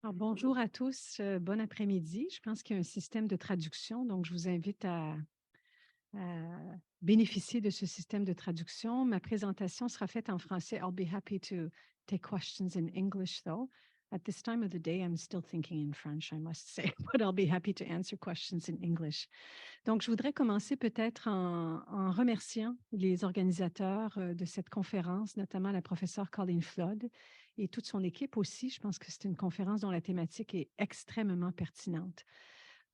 Alors, bonjour à tous, bon après-midi. Je pense qu'il y a un système de traduction, donc je vous invite à bénéficier de ce système de traduction. Ma présentation sera faite en français. I'll be happy to take questions in English, though. At this time of the day, I'm still thinking in French, I must say, but I'll be happy to answer questions in English. Donc, je voudrais commencer peut-être en remerciant les organisateurs de cette conférence, notamment la professeure Colleen Flood et toute son équipe aussi. Je pense que c'est une conférence dont la thématique est extrêmement pertinente.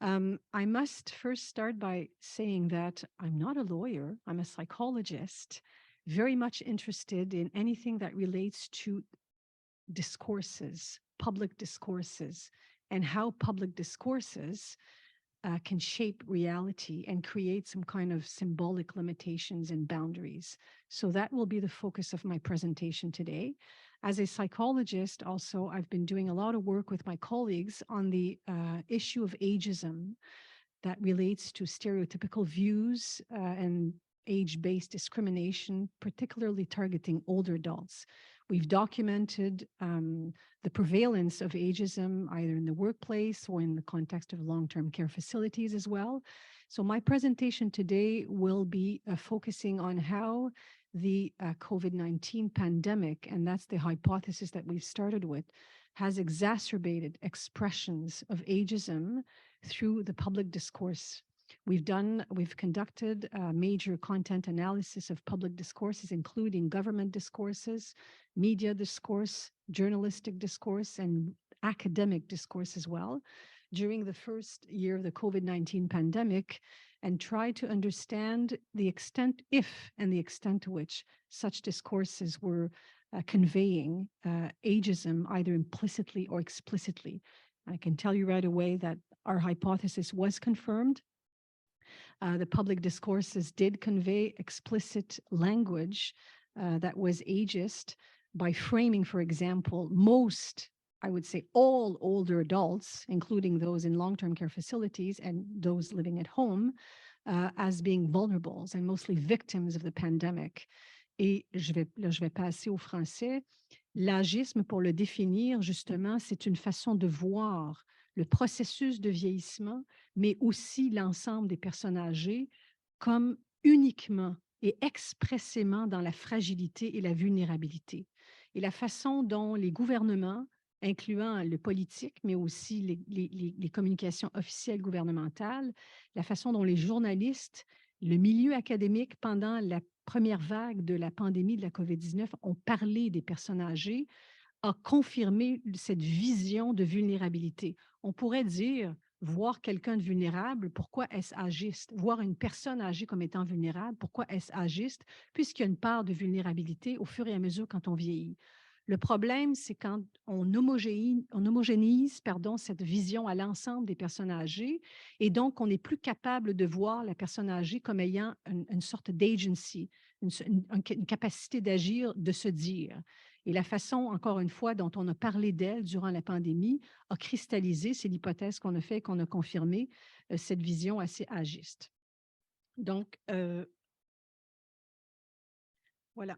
I must first start by saying that I'm not a lawyer, I'm a psychologist, very much interested in anything that relates to discourses, public discourses, and how public discourses can shape reality and create some kind of symbolic limitations and boundaries. So that will be the focus of my presentation today. As a psychologist, also, I've been doing a lot of work with my colleagues on the issue of ageism that relates to stereotypical views and age-based discrimination, particularly targeting older adults. We've documented the prevalence of ageism either in the workplace or in the context of long-term care facilities as well. So my presentation today will be focusing on how the COVID-19 pandemic, and that's the hypothesis that we've started with, has exacerbated expressions of ageism through the public discourse. We've conducted major content analysis of public discourses, including government discourses, media discourse, journalistic discourse, and academic discourse as well during the first year of the COVID-19 pandemic, and try to understand the extent, if and the extent to which such discourses were conveying ageism either implicitly or explicitly. I can tell you right away that our hypothesis was confirmed. The public discourses did convey explicit language that was ageist by framing, for example, most, I would say all older adults, including those in long-term care facilities and those living at home, as being vulnerables and mostly victims of the pandemic. Et je vais passer au français. L'agisme, pour le définir, justement, c'est une façon de voir le processus de vieillissement, mais aussi l'ensemble des personnes âgées comme uniquement et expressément dans la fragilité et la vulnérabilité. Et la façon dont les gouvernements, incluant le politique, mais aussi les communications officielles gouvernementales, la façon dont les journalistes, le milieu académique, pendant la première vague de la pandémie de la COVID-19, ont parlé des personnes âgées, a confirmé cette vision de vulnérabilité. On pourrait dire, voir quelqu'un de vulnérable, pourquoi est-ce agiste? Voir une personne âgée comme étant vulnérable, pourquoi est-ce agiste? Puisqu'il y a une part de vulnérabilité au fur et à mesure quand on vieillit. Le problème, c'est quand on homogénise cette vision à l'ensemble des personnes âgées, et donc on n'est plus capable de voir la personne âgée comme ayant une sorte d'agency, une capacité d'agir, de se dire. Et la façon, encore une fois, dont on a parlé d'elle durant la pandémie a cristallisé, c'est l'hypothèse qu'on a fait et qu'on a confirmé, cette vision assez agiste. Donc, voilà.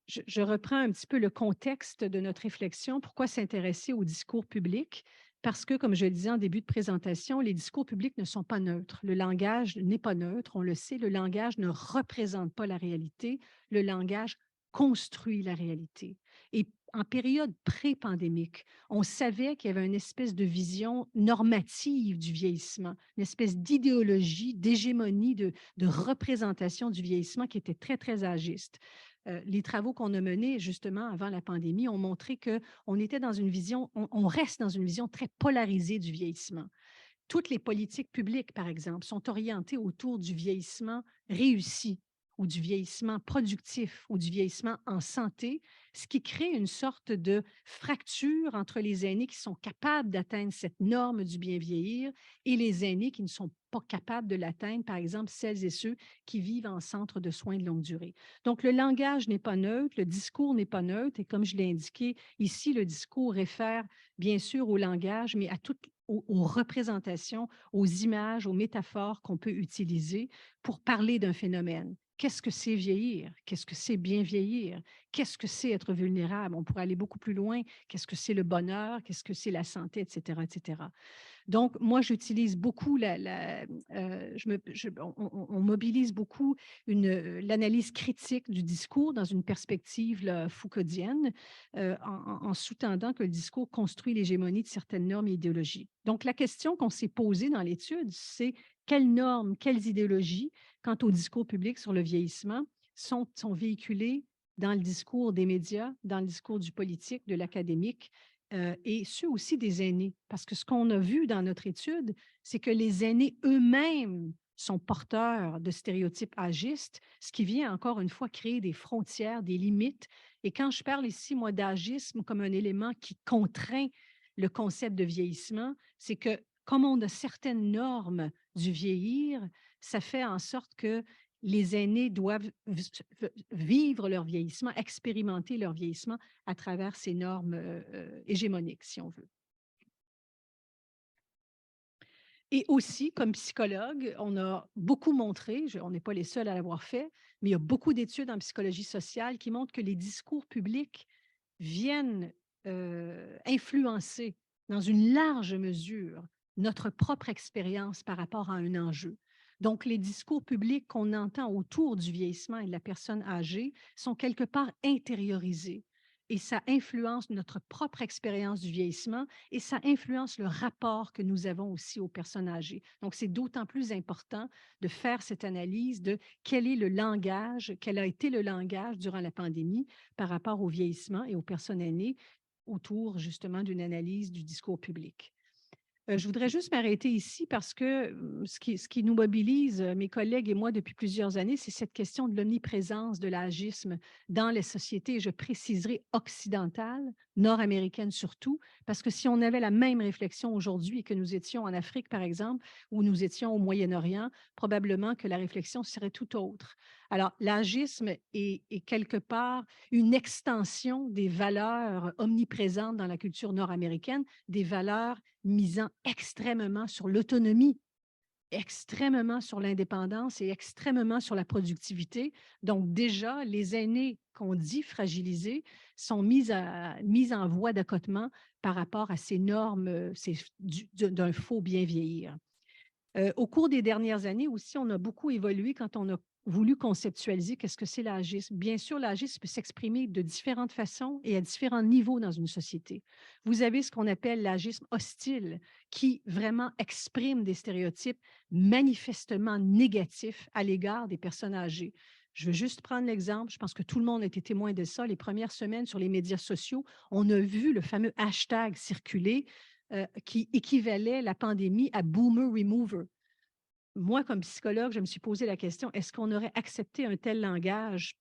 Je reprends un petit peu le contexte de notre réflexion. Pourquoi s'intéresser au discours public? Parce que, comme je le disais en début de présentation, les discours publics ne sont pas neutres. Le langage n'est pas neutre, on le sait. Le langage ne représente pas la réalité. Le langage construit la réalité. Et en période pré-pandémique, on savait qu'il y avait une espèce de vision normative du vieillissement, une espèce d'idéologie, d'hégémonie, de représentation du vieillissement qui était très, très agiste. Les travaux qu'on a menés justement avant la pandémie ont montré qu'on était dans une vision, on reste dans une vision très polarisée du vieillissement. Toutes les politiques publiques, par exemple, sont orientées autour du vieillissement réussi ou du vieillissement productif ou du vieillissement en santé, ce qui crée une sorte de fracture entre les aînés qui sont capables d'atteindre cette norme du bien vieillir et les aînés qui ne sont pas capables de l'atteindre, par exemple celles et ceux qui vivent en centre de soins de longue durée. Donc, le langage n'est pas neutre, le discours n'est pas neutre, et comme je l'ai indiqué, ici, le discours réfère bien sûr au langage, mais à toutes aux représentations, aux images, aux métaphores qu'on peut utiliser pour parler d'un phénomène. Qu'est-ce que c'est vieillir? Qu'est-ce que c'est bien vieillir? qu'est-ce que c'est être vulnérable? On pourrait aller beaucoup plus loin. Qu'est-ce que c'est le bonheur? Qu'est-ce que c'est la santé, etc., etc. Donc, moi, j'utilise beaucoup on mobilise beaucoup l'analyse critique du discours dans une perspective là, foucauldienne, en sous-tendant que le discours construit l'hégémonie de certaines normes et idéologies. Donc, la question qu'on s'est posée dans l'étude, c'est quelles normes, quelles idéologies, quant au discours public sur le vieillissement, sont véhiculées dans le discours des médias, dans le discours du politique, de l'académique, et ceux aussi des aînés. Parce que ce qu'on a vu dans notre étude, c'est que les aînés eux-mêmes sont porteurs de stéréotypes agistes, ce qui vient encore une fois créer des frontières, des limites. Et quand je parle ici, moi, d'agisme comme un élément qui contraint le concept de vieillissement, c'est que comme on a certaines normes du vieillir, ça fait en sorte que les aînés doivent vivre leur vieillissement, expérimenter leur vieillissement à travers ces normes hégémoniques, si on veut. Et aussi, comme psychologue, on a beaucoup montré, on n'est pas les seuls à l'avoir fait, mais il y a beaucoup d'études en psychologie sociale qui montrent que les discours publics viennent influencer dans une large mesure notre propre expérience par rapport à un enjeu. Donc, les discours publics qu'on entend autour du vieillissement et de la personne âgée sont quelque part intériorisés et ça influence notre propre expérience du vieillissement et ça influence le rapport que nous avons aussi aux personnes âgées. Donc, c'est d'autant plus important de faire cette analyse de quel est le langage, quel a été le langage durant la pandémie par rapport au vieillissement et aux personnes aînées autour justement d'une analyse du discours public. Je voudrais juste m'arrêter ici parce que ce qui nous mobilise, mes collègues et moi, depuis plusieurs années, c'est cette question de l'omniprésence de l'agisme dans les sociétés, je préciserai occidentales, nord-américaines surtout, parce que si on avait la même réflexion aujourd'hui et que nous étions en Afrique, par exemple, ou nous étions au Moyen-Orient, probablement que la réflexion serait tout autre. Alors, l'agisme est quelque part une extension des valeurs omniprésentes dans la culture nord-américaine, des valeurs misant extrêmement sur l'autonomie, extrêmement sur l'indépendance et extrêmement sur la productivité. Donc déjà, les aînés qu'on dit fragilisés sont mis en voie d'accotement par rapport à ces normes d'un faux bien vieillir. Au cours des dernières années aussi, on a beaucoup évolué quand on a voulu conceptualiser qu'est-ce que c'est l'agisme. Bien sûr, l'agisme peut s'exprimer de différentes façons et à différents niveaux dans une société. Vous avez ce qu'on appelle l'agisme hostile, qui vraiment exprime des stéréotypes manifestement négatifs à l'égard des personnes âgées. Je veux juste prendre l'exemple, je pense que tout le monde a été témoin de ça. Les premières semaines sur les médias sociaux, on a vu le fameux hashtag circuler qui équivalait la pandémie à Boomer Remover. Moi, comme psychologue, je me suis posé la question, est-ce qu'on aurait accepté un tel langage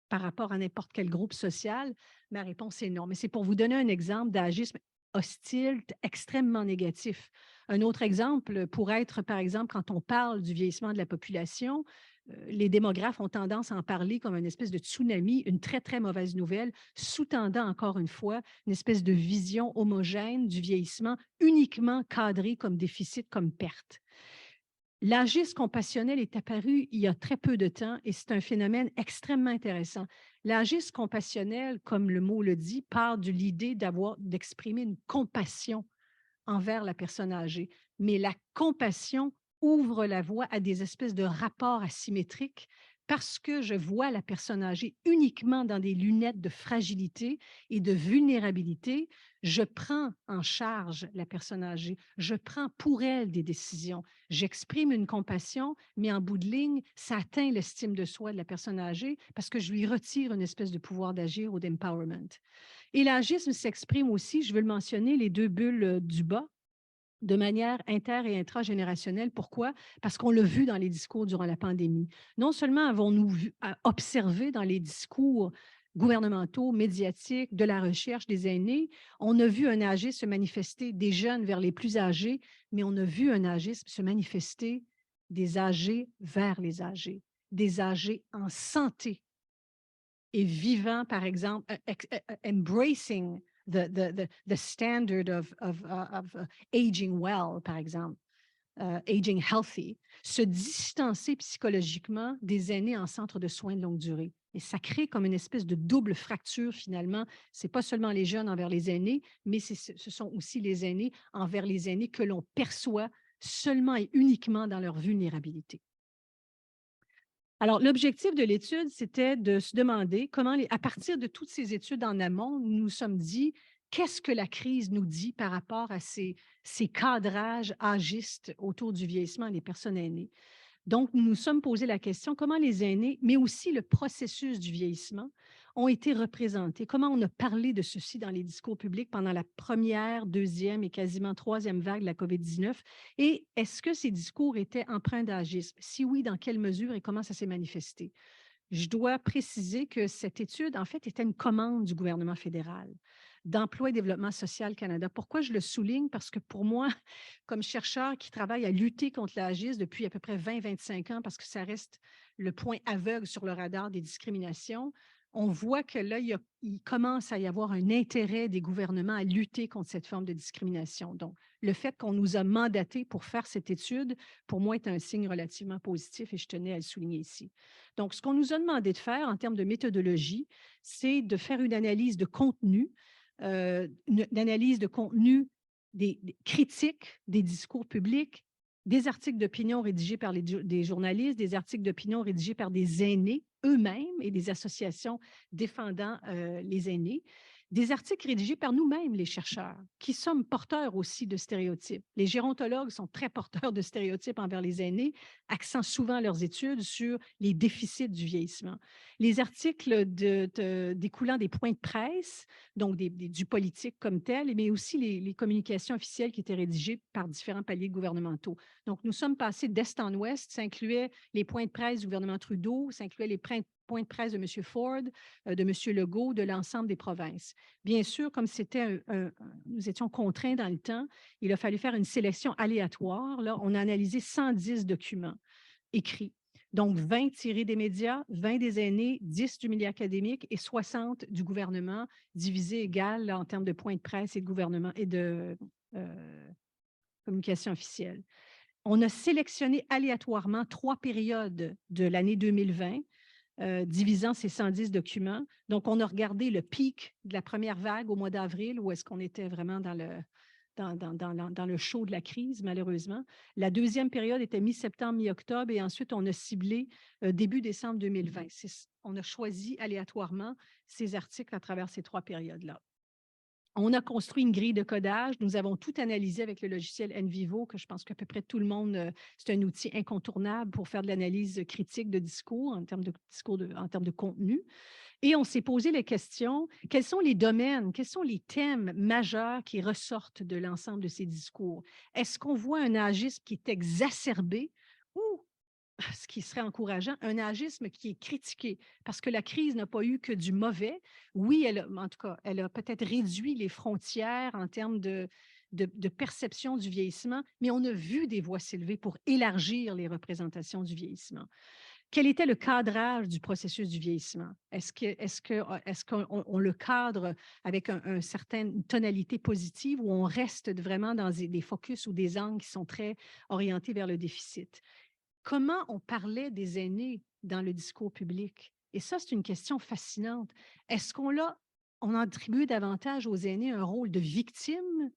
par rapport à n'importe quel groupe social? Ma réponse est non. Mais c'est pour vous donner un exemple d'agisme hostile, extrêmement négatif. Un autre exemple pourrait être, par exemple, quand on parle du vieillissement de la population, les démographes ont tendance à en parler comme une espèce de tsunami, une très, très mauvaise nouvelle, sous-tendant encore une fois une espèce de vision homogène du vieillissement uniquement cadré comme déficit, comme perte. L'agisme compassionnel est apparu il y a très peu de temps et c'est un phénomène extrêmement intéressant. L'agisme compassionnel, comme le mot le dit, part de l'idée d'exprimer une compassion envers la personne âgée. Mais la compassion ouvre la voie à des espèces de rapports asymétriques parce que je vois la personne âgée uniquement dans des lunettes de fragilité et de vulnérabilité. Je prends en charge la personne âgée, je prends pour elle des décisions, j'exprime une compassion, mais en bout de ligne, ça atteint l'estime de soi de la personne âgée parce que je lui retire une espèce de pouvoir d'agir ou d'empowerment. Et l'agisme s'exprime aussi, je veux le mentionner, les deux bulles du bas, de manière inter- et intragénérationnelle. Pourquoi? Parce qu'on l'a vu dans les discours durant la pandémie. Non seulement avons-nous observé dans les discours gouvernementaux, médiatiques, de la recherche des aînés, on a vu un agisme se manifester des jeunes vers les plus âgés, mais on a vu un agisme se manifester des âgés vers les âgés, des âgés en santé et vivant, par exemple, embracing the standard of aging well, par exemple, aging healthy, se distancer psychologiquement des aînés en centre de soins de longue durée. Et ça crée comme une espèce de double fracture finalement. Ce n'est pas seulement les jeunes envers les aînés, mais ce sont aussi les aînés envers les aînés que l'on perçoit seulement et uniquement dans leur vulnérabilité. Alors, l'objectif de l'étude, c'était de se demander comment, à partir de toutes ces études en amont, nous nous sommes dit, qu'est-ce que la crise nous dit par rapport à ces cadrages agistes autour du vieillissement des personnes aînées? Donc, nous nous sommes posé la question, comment les aînés, mais aussi le processus du vieillissement, ont été représentés? Comment on a parlé de ceci dans les discours publics pendant la première, deuxième et quasiment troisième vague de la COVID-19? Et est-ce que ces discours étaient empreints d'agisme? Si oui, dans quelle mesure et comment ça s'est manifesté? Je dois préciser que cette étude, en fait, était une commande du gouvernement fédéral d'Emploi et Développement social Canada. Pourquoi je le souligne? Parce que pour moi, comme chercheur qui travaille à lutter contre l'agisme depuis à peu près 20-25 ans, parce que ça reste le point aveugle sur le radar des discriminations, on voit que là, il commence à y avoir un intérêt des gouvernements à lutter contre cette forme de discrimination. Donc, le fait qu'on nous a mandatés pour faire cette étude, pour moi, est un signe relativement positif et je tenais à le souligner ici. Donc, ce qu'on nous a demandé de faire en termes de méthodologie, c'est de faire une analyse de contenu, une analyse de contenu des critiques des discours publics, des articles d'opinion rédigés par des journalistes, des articles d'opinion rédigés par des aînés eux-mêmes et des associations défendant les aînés, des articles rédigés par nous-mêmes, les chercheurs, qui sommes porteurs aussi de stéréotypes. Les gérontologues sont très porteurs de stéréotypes envers les aînés, accent souvent leurs études sur les déficits du vieillissement. Les articles découlant des points de presse, donc du politique comme tel, mais aussi les communications officielles qui étaient rédigées par différents paliers gouvernementaux. Donc, nous sommes passés d'est en ouest. Ça incluait les points de presse du gouvernement Trudeau, ça incluait les points de presse de M. Ford, de M. Legault, de l'ensemble des provinces. Bien sûr, comme nous étions contraints dans le temps, il a fallu faire une sélection aléatoire. Là, on a analysé 110 documents écrits. Donc, 20 tirés des médias, 20 des aînés, 10 du milieu académique et 60 du gouvernement, divisé égal là, en termes de points de presse et de gouvernement et de communication officielle. On a sélectionné aléatoirement 3 périodes de l'année 2020, divisant ces 110 documents. Donc, on a regardé le pic de la première vague au mois d'avril, où est-ce qu'on était vraiment dans le chaud de la crise, malheureusement. La deuxième période était mi-septembre, mi-octobre, et ensuite, on a ciblé début décembre 2020. On a choisi aléatoirement ces articles à travers ces 3 périodes-là. On a construit une grille de codage. Nous avons tout analysé avec le logiciel NVivo, que je pense qu'à peu près tout le monde, c'est un outil incontournable pour faire de l'analyse critique de discours en termes de discours, en termes de contenu. Et on s'est posé les questions, quels sont les domaines, quels sont les thèmes majeurs qui ressortent de l'ensemble de ces discours? Est-ce qu'on voit un agisme qui est exacerbé ou ce qui serait encourageant, un agisme qui est critiqué, parce que la crise n'a pas eu que du mauvais. Oui, en tout cas, elle a peut-être réduit les frontières en termes de perception du vieillissement, mais on a vu des voix s'élever pour élargir les représentations du vieillissement. Quel était le cadrage du processus du vieillissement? Est-ce qu'on le cadre avec une certaine tonalité positive ou on reste vraiment dans des focus ou des angles qui sont très orientés vers le déficit? Comment on parlait des aînés dans le discours public? Et ça, c'est une question fascinante. Est-ce on attribue davantage aux aînés un rôle de victime,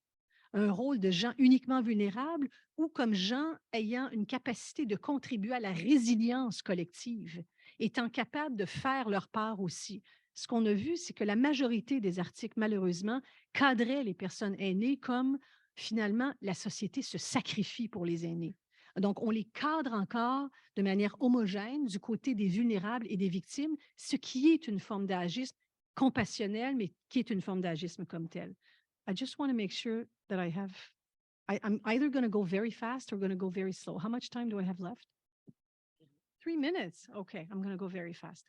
un rôle de gens uniquement vulnérables ou comme gens ayant une capacité de contribuer à la résilience collective, étant capables de faire leur part aussi? Ce qu'on a vu, c'est que la majorité des articles, malheureusement, cadraient les personnes aînées comme finalement la société se sacrifie pour les aînés. Donc, on les cadre encore de manière homogène du côté des vulnérables et des victimes, ce qui est une forme d'agisme compassionnel, mais qui est une forme d'agisme comme tel. I just want to make sure that I'm either going to go very fast or going to go very slow. How much time do I have left? 3 minutes. Okay, I'm going to go very fast.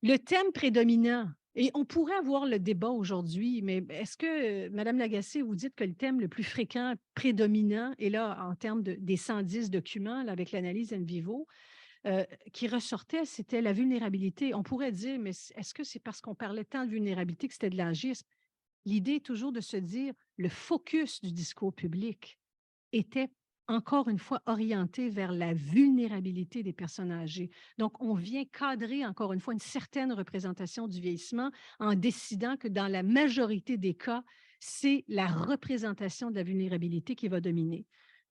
Le thème prédominant, et on pourrait avoir le débat aujourd'hui, mais est-ce que, Madame Lagacé, vous dites que le thème le plus fréquent, prédominant, et là, en termes des 110 documents, là, avec l'analyse in vivo, qui ressortait, c'était la vulnérabilité. On pourrait dire, mais est-ce que c'est parce qu'on parlait tant de vulnérabilité que c'était de l'agisme? L'idée est toujours de se dire, le focus du discours public était encore une fois orienté vers la vulnérabilité des personnes âgées. Donc, on vient cadrer encore une fois une certaine représentation du vieillissement en décidant que dans la majorité des cas, c'est la représentation de la vulnérabilité qui va dominer.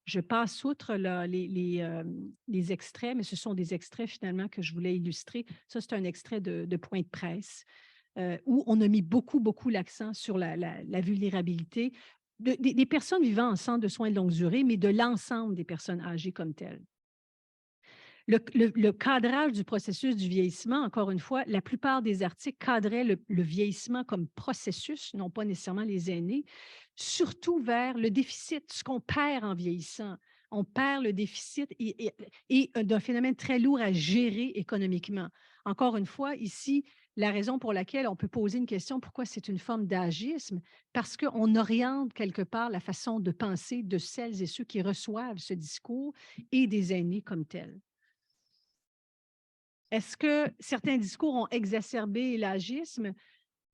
Je passe outre là, les extraits, mais ce sont des extraits finalement que je voulais illustrer. Ça, c'est un extrait de point de presse où on a mis beaucoup l'accent sur la vulnérabilité des personnes vivant en centre de soins de longue durée, mais de l'ensemble des personnes âgées comme telles. Le cadrage du processus du vieillissement, encore une fois, la plupart des articles cadraient le vieillissement comme processus, non pas nécessairement les aînés, surtout vers le déficit, ce qu'on perd en vieillissant. On perd le déficit et d'un phénomène très lourd à gérer économiquement. Encore une fois, ici, la raison pour laquelle on peut poser une question, pourquoi c'est une forme d'agisme, parce qu'on oriente quelque part la façon de penser de celles et ceux qui reçoivent ce discours et des aînés comme tels. Est-ce que certains discours ont exacerbé l'agisme?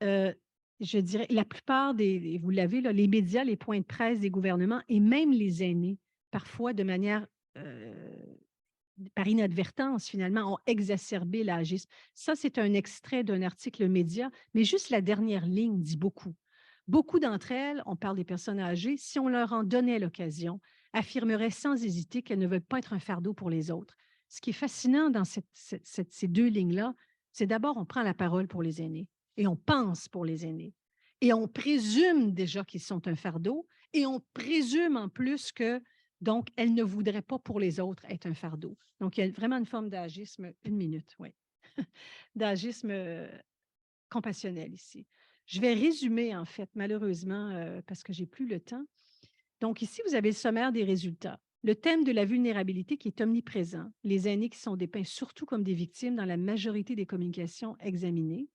Je dirais, la plupart vous l'avez, là, les médias, les points de presse des gouvernements et même les aînés, parfois de manière, par inadvertance, finalement, ont exacerbé l'agisme. Ça, c'est un extrait d'un article média, mais juste la dernière ligne dit beaucoup. Beaucoup d'entre elles, on parle des personnes âgées, si on leur en donnait l'occasion, affirmeraient sans hésiter qu'elles ne veulent pas être un fardeau pour les autres. Ce qui est fascinant dans ces deux lignes-là, c'est d'abord, on prend la parole pour les aînés et on pense pour les aînés. Et on présume déjà qu'ils sont un fardeau et on présume en plus que, donc, elles ne voudraient pas pour les autres être un fardeau. Donc, il y a vraiment une forme d'agisme, une minute, oui, d'agisme compassionnel ici. Je vais résumer, en fait, malheureusement, parce que j'ai plus le temps. Donc, ici, vous avez le sommaire des résultats. Le thème de la vulnérabilité qui est omniprésent, les aînés qui sont dépeints surtout comme des victimes dans la majorité des communications examinées.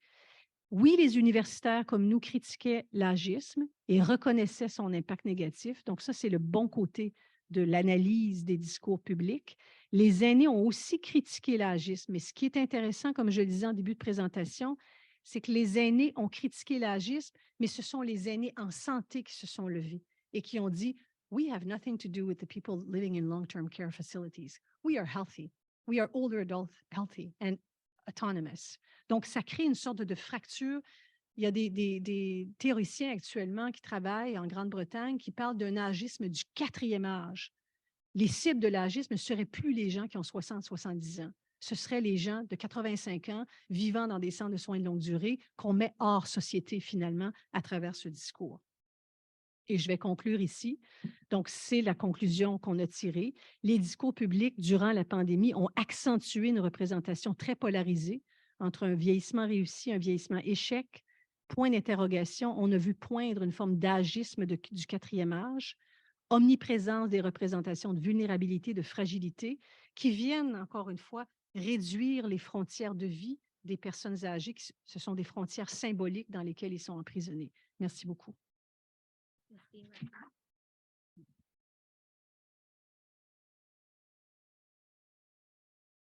Oui, les universitaires comme nous critiquaient l'agisme et reconnaissaient son impact négatif. Donc, ça, c'est le bon côté de l'analyse des discours publics. Les aînés ont aussi critiqué l'agisme. Mais ce qui est intéressant, comme je le disais en début de présentation, c'est que les aînés ont critiqué l'agisme, mais ce sont les aînés en santé qui se sont levés et qui ont dit We have nothing to do with the people living in long-term care facilities. We are healthy. We are older adults healthy and autonomous. Donc, ça crée une sorte de fracture. Il y a des théoriciens actuellement qui travaillent en Grande-Bretagne qui parlent d'un agisme du quatrième âge. Les cibles de l'agisme ne seraient plus les gens qui ont 60-70 ans. Ce seraient les gens de 85 ans vivant dans des centres de soins de longue durée qu'on met hors société finalement à travers ce discours. Et je vais conclure ici. Donc, c'est la conclusion qu'on a tirée. Les discours publics durant la pandémie ont accentué une représentation très polarisée entre un vieillissement réussi et un vieillissement échec. Point d'interrogation, on a vu poindre une forme d'agisme du quatrième âge, omniprésence des représentations de vulnérabilité, de fragilité, qui viennent, encore une fois, réduire les frontières de vie des personnes âgées. Ce sont des frontières symboliques dans lesquelles ils sont emprisonnés. Merci beaucoup.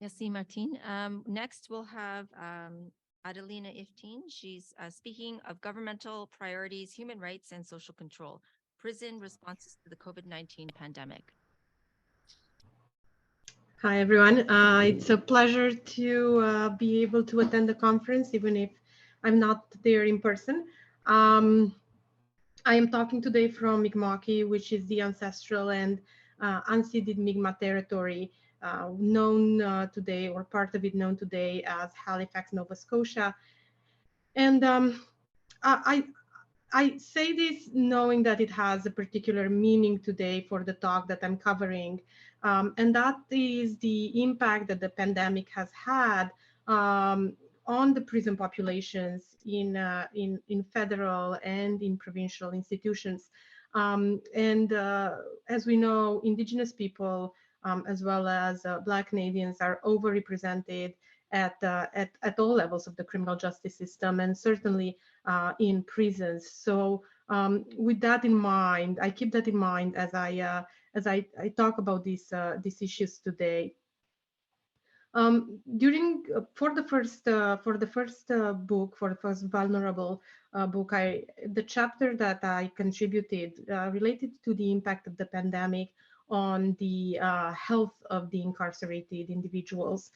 Merci, Martine. Next, we'll have Adelina Ifteen. She's speaking of governmental priorities, human rights, and social control, prison responses to the COVID-19 pandemic. Hi, everyone. It's a pleasure to be able to attend the conference, even if I'm not there in person. I am talking today from Mi'kmaq, which is the ancestral and unceded Mi'kmaq territory known today, or part of it known today as Halifax, Nova Scotia. And I say this knowing that it has a particular meaning today for the talk that I'm covering, and that is the impact that the pandemic has had on the prison populations in federal and in provincial institutions. As we know, Indigenous people, as well as Black Canadians, are overrepresented at all levels of the criminal justice system, and certainly in prisons. So with that in mind, I keep that in mind as I talk about these issues today. For the first book, for the first vulnerable book, the chapter that I contributed related to the impact of the pandemic on the health of the incarcerated individuals,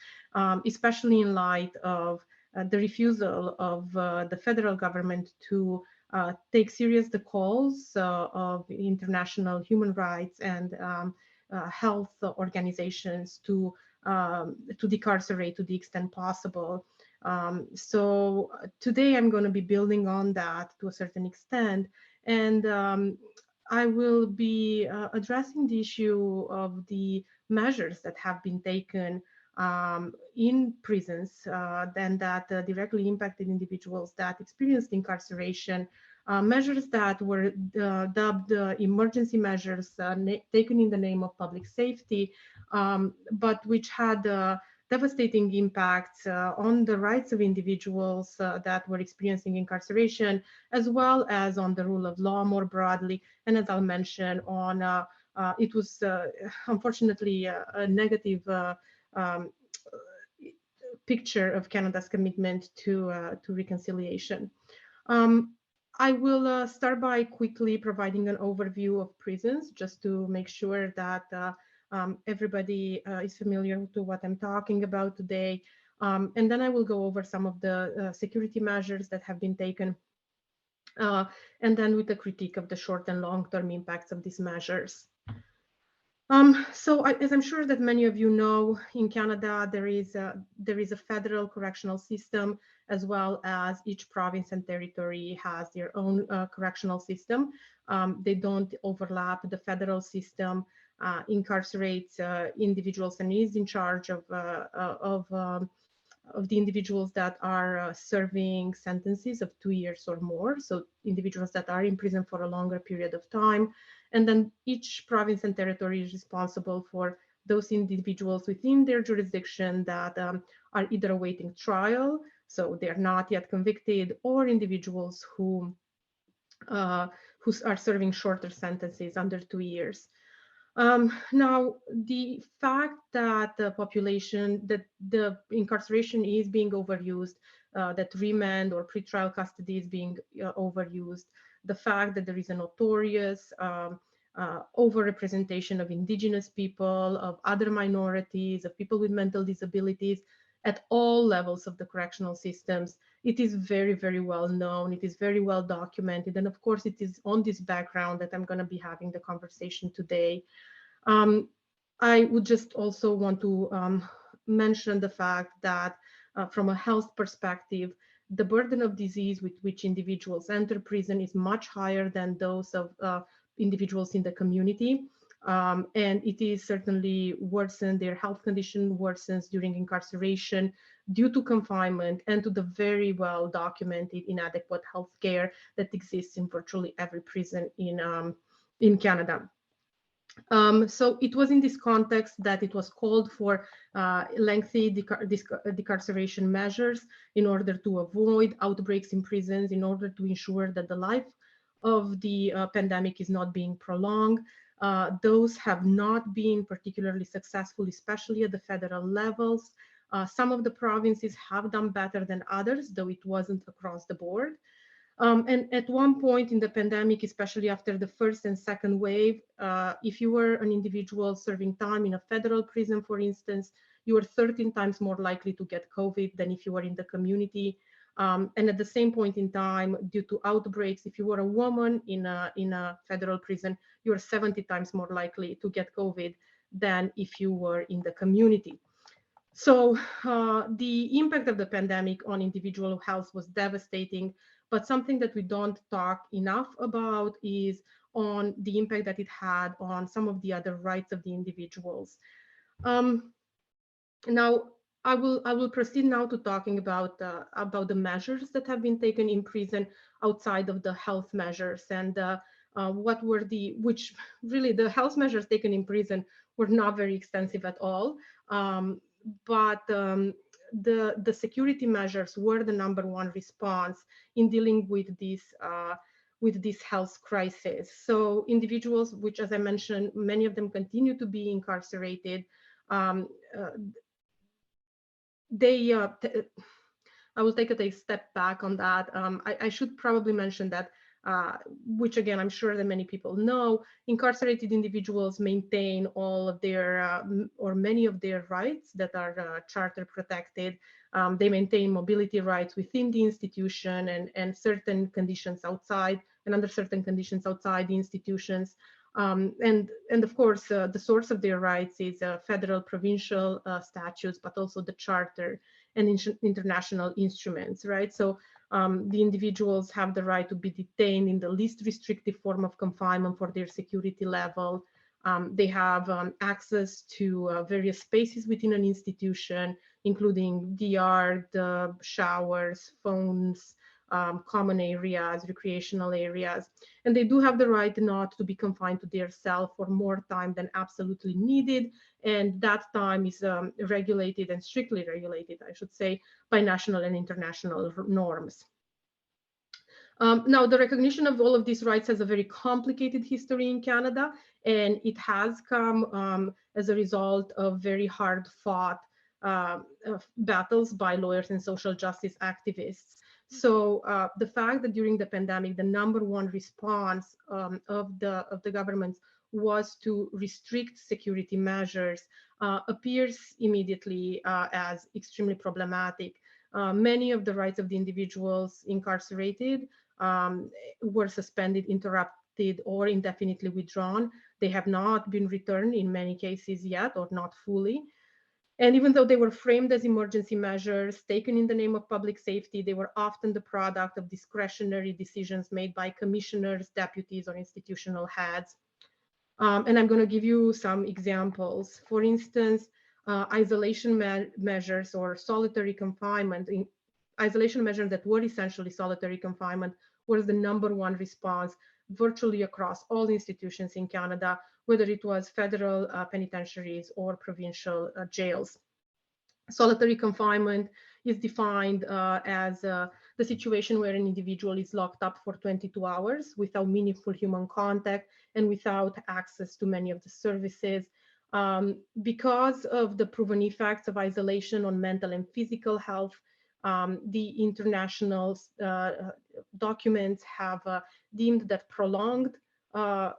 especially in light of the refusal of the federal government to take serious the calls of international human rights and health organizations to decarcerate to the extent possible. So today I'm going to be building on that to a certain extent, and I will be addressing the issue of the measures that have been taken in prisons and that directly impacted individuals that experienced incarceration, measures that were dubbed emergency measures taken in the name of public safety, but which had devastating impacts on the rights of individuals that were experiencing incarceration, as well as on the rule of law more broadly. And as I'll mention, on it was unfortunately a negative picture of Canada's commitment to reconciliation. I will start by quickly providing an overview of prisons, just to make sure that everybody is familiar to what I'm talking about today. And then I will go over some of the security measures that have been taken, and then with a critique of the short and long-term impacts of these measures. As I'm sure that many of you know, in Canada, there is a federal correctional system, as well as each province and territory has their own correctional system. They don't overlap. The federal system incarcerates individuals and is in charge of the individuals that are serving sentences of 2 years or more, so individuals that are in prison for a longer period of time. And then each province and territory is responsible for those individuals within their jurisdiction that are either awaiting trial, so they're not yet convicted, or individuals who are serving shorter sentences under 2 years. Now, the fact that the population, that the incarceration is being overused, that remand or pretrial custody is being overused, the fact that there is a notorious overrepresentation of Indigenous people, of other minorities, of people with mental disabilities at all levels of the correctional systems, it is very, very well known. It is very well documented. And of course, it is on this background that I'm going to be having the conversation today. I would just also want to mention the fact that from a health perspective, the burden of disease with which individuals enter prison is much higher than those of individuals in the community. And it is certainly worsened, their health condition worsens during incarceration due to confinement and to the very well documented inadequate health care that exists in virtually every prison in Canada. So it was in this context that it was called for lengthy decarceration measures in order to avoid outbreaks in prisons, in order to ensure that the life of the pandemic is not being prolonged. Those have not been particularly successful, especially at the federal levels. Some of the provinces have done better than others, though it wasn't across the board. And at one point in the pandemic, especially after the first and second wave, if you were an individual serving time in a federal prison, for instance, you were 13 times more likely to get COVID than if you were in the community. And at the same point in time, due to outbreaks, if you were a woman in a federal prison, you were 70 times more likely to get COVID than if you were in the community. So the impact of the pandemic on individual health was devastating, but something that we don't talk enough about is on the impact that it had on some of the other rights of the individuals. Now, I will proceed now to talking about the measures that have been taken in prison outside of the health measures, and what were which really the health measures taken in prison were not very extensive at all. But the security measures were the #1 response in dealing with this health crisis. So individuals, which, as I mentioned, many of them continue to be incarcerated. I will take a step back on that. I should probably mention that which again, I'm sure that many people know, incarcerated individuals maintain all of their or many of their rights that are charter protected. They maintain mobility rights within the institution and certain conditions outside, and under certain conditions outside the institutions. And of course, the source of their rights is federal, provincial statutes, but also the charter and international instruments, right? So the individuals have the right to be detained in the least restrictive form of confinement for their security level. They have access to various spaces within an institution, including the yard, showers, phones, common areas, recreational areas. And they do have the right not to be confined to their cell for more time than absolutely needed. And that time is regulated and strictly regulated, I should say, by national and international norms. Now, the recognition of all of these rights has a very complicated history in Canada, and it has come as a result of very hard fought battles by lawyers and social justice activists. So the fact that during the pandemic, the #1 response of the government was to restrict security measures appears immediately as extremely problematic. Many of the rights of the individuals incarcerated were suspended, interrupted, or indefinitely withdrawn. They have not been returned in many cases yet, or not fully. And even though they were framed as emergency measures taken in the name of public safety, they were often the product of discretionary decisions made by commissioners, deputies, or institutional heads. And I'm going to give you some examples. For instance, isolation measures or solitary confinement, isolation measures that were essentially solitary confinement was the #1 response virtually across all institutions in Canada, whether it was federal penitentiaries or provincial jails. Solitary confinement is defined as the situation where an individual is locked up for 22 hours without meaningful human contact and without access to many of the services. Because of the proven effects of isolation on mental and physical health, the international documents have deemed that prolonged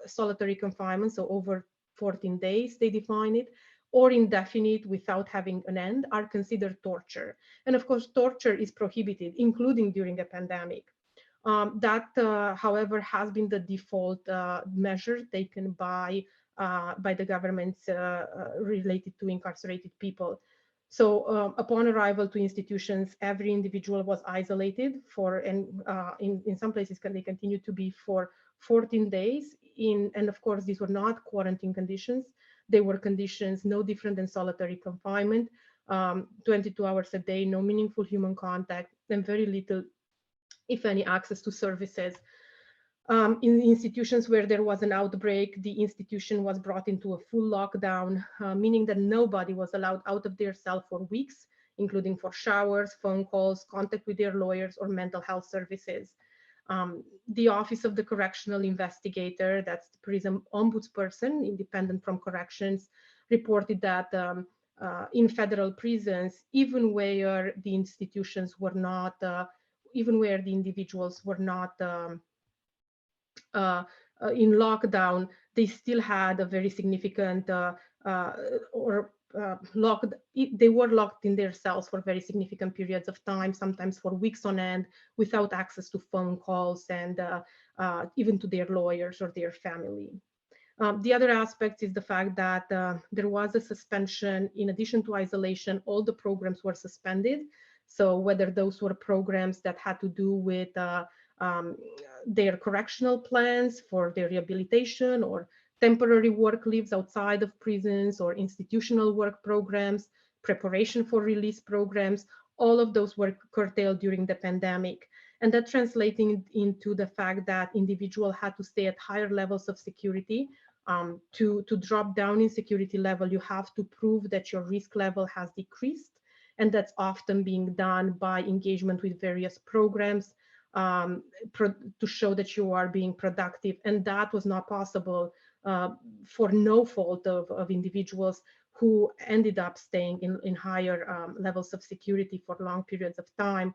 solitary confinement, so over 14 days, they define it, or indefinite without having an end, are considered torture. And of course, torture is prohibited, including during a pandemic. That, however, has been the default measure taken by the governments related to incarcerated people. So upon arrival to institutions, every individual was isolated for, and in some places they continue to be for 14 days. And of course, these were not quarantine conditions. They were conditions no different than solitary confinement, 22 hours a day, no meaningful human contact, and very little, if any, access to services. In institutions where there was an outbreak, the institution was brought into a full lockdown, meaning that nobody was allowed out of their cell for weeks, including for showers, phone calls, contact with their lawyers, or mental health services. The Office of the Correctional Investigator, that's the prison ombudsperson, independent from corrections, reported that in federal prisons, even where the institutions were not, even where the individuals were not in lockdown, they still had a very significant they were locked in their cells for very significant periods of time, sometimes for weeks on end, without access to phone calls and even to their lawyers or their family. The other aspect is the fact that there was a suspension. In addition to isolation, all the programs were suspended. So whether those were programs that had to do with their correctional plans for their rehabilitation, or temporary work leaves outside of prisons, or institutional work programs, preparation for release programs, all of those were curtailed during the pandemic. And that translating into the fact that individuals had to stay at higher levels of security. To drop down in security level, you have to prove that your risk level has decreased. And that's often being done by engagement with various programs to show that you are being productive. And that was not possible for no fault of individuals who ended up staying in higher levels of security for long periods of time.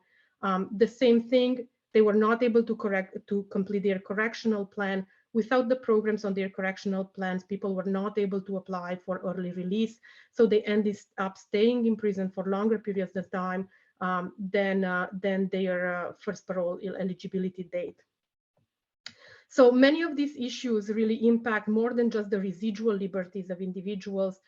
The same thing They were not able to complete their correctional plan. Without the programs on their correctional plans, people were not able to apply for early release. So they ended up staying in prison for longer periods of time than their first parole eligibility date. So many of these issues really impact more than just the residual liberties of individuals.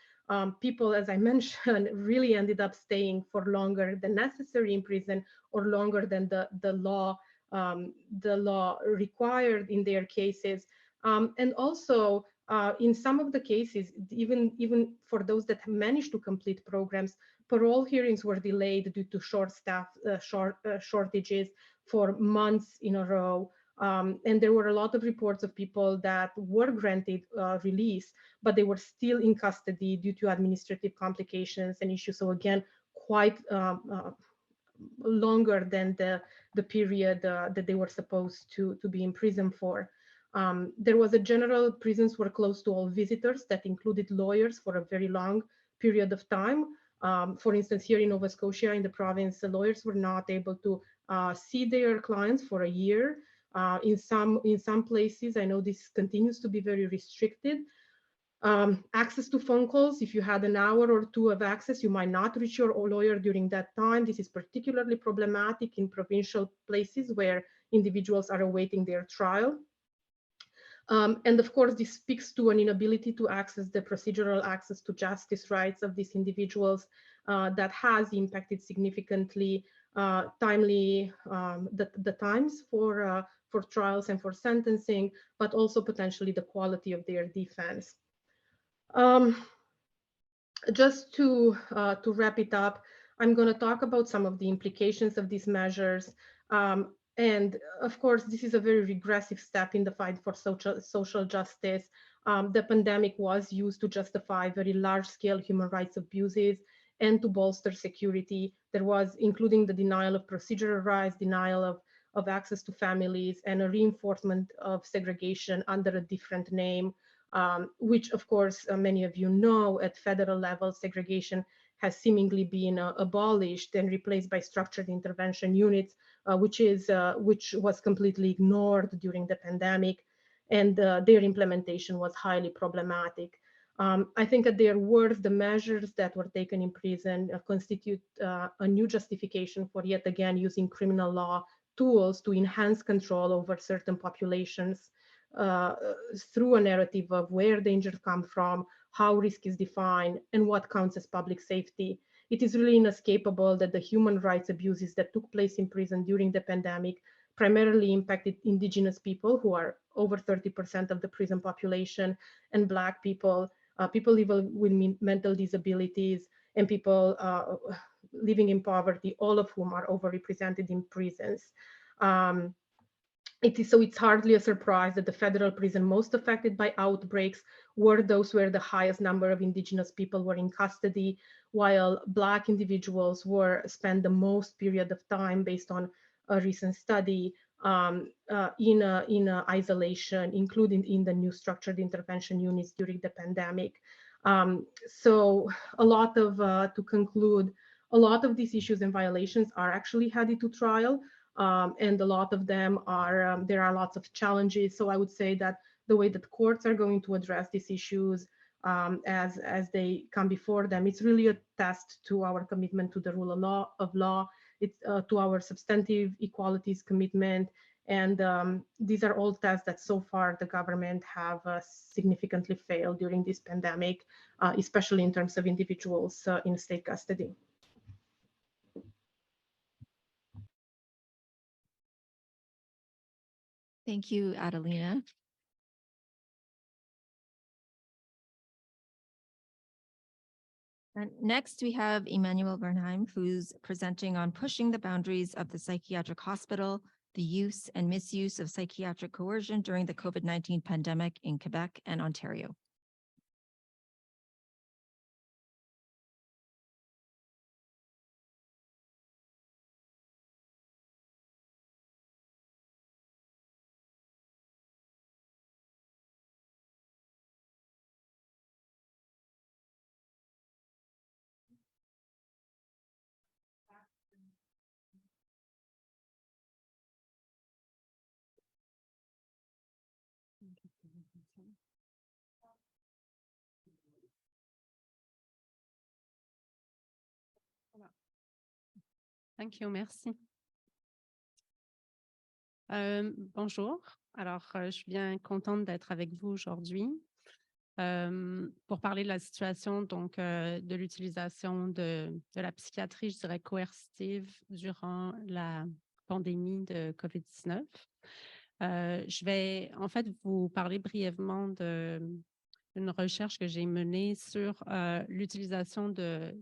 People, as I mentioned, really ended up staying for longer than necessary in prison or longer than the law required in their cases. And also, in some of the cases, even for those that managed to complete programs, parole hearings were delayed due to shortages for months in a row. And there were a lot of reports of people that were granted release, but they were still in custody due to administrative complications and issues. So again, quite longer than the period that they were supposed to be in prison for. There was a general, prisons were closed to all visitors. That included lawyers for a very long period of time. For instance, here in Nova Scotia, in the province, the lawyers were not able to see their clients for a year. In some places, I know this continues to be very restricted. Access to phone calls, if you had an hour or two of access, you might not reach your lawyer during that time. This is particularly problematic in provincial places where individuals are awaiting their trial. And of course, this speaks to an inability to access the procedural access to justice rights of these individuals that has impacted significantly the times for trials and for sentencing, but also potentially the quality of their defense. Just to wrap it up, I'm going to talk about some of the implications of these measures. And of course, this is a very regressive step in the fight for social justice. The pandemic was used to justify very large-scale human rights abuses and to bolster security. There was, including the denial of procedural rights, denial of access to families, and a reinforcement of segregation under a different name. Which, of course, many of you know, at federal level, segregation has seemingly been abolished and replaced by structured intervention units, which was completely ignored during the pandemic, and their implementation was highly problematic. I think at their worst, the measures that were taken in prison constitute a new justification for yet again using criminal law tools to enhance control over certain populations through a narrative of where danger comes from, how risk is defined, and what counts as public safety. It is really inescapable that the human rights abuses that took place in prison during the pandemic primarily impacted Indigenous people, who are over 30% of the prison population, and Black people, people living with mental disabilities, and people living in poverty, all of whom are overrepresented in prisons. It's hardly a surprise that the federal prison most affected by outbreaks were those where the highest number of Indigenous people were in custody, while Black individuals spent the most period of time, based on a recent study, in isolation, including in the new structured intervention units during the pandemic. So to conclude, a lot of these issues and violations are actually headed to trial. And a lot of them are, there are lots of challenges. So I would say that the way that courts are going to address these issues as they come before them, it's really a test to our commitment to the rule of law. It's to our substantive equalities commitment. And these are all tests that so far the government have significantly failed during this pandemic, especially in terms of individuals in state custody. Thank you, Adelina. And next, we have Emmanuel Bernheim, who's presenting on pushing the boundaries of the psychiatric hospital, the use and misuse of psychiatric coercion during the COVID-19 pandemic in Quebec and Ontario. Thank you, merci. Bonjour. Alors, je suis bien contente d'être avec vous aujourd'hui pour parler de la situation de l'utilisation de la psychiatrie, je dirais, coercitive durant la pandémie de COVID-19. Je vais en fait vous parler brièvement d'une recherche que j'ai menée sur l'utilisation de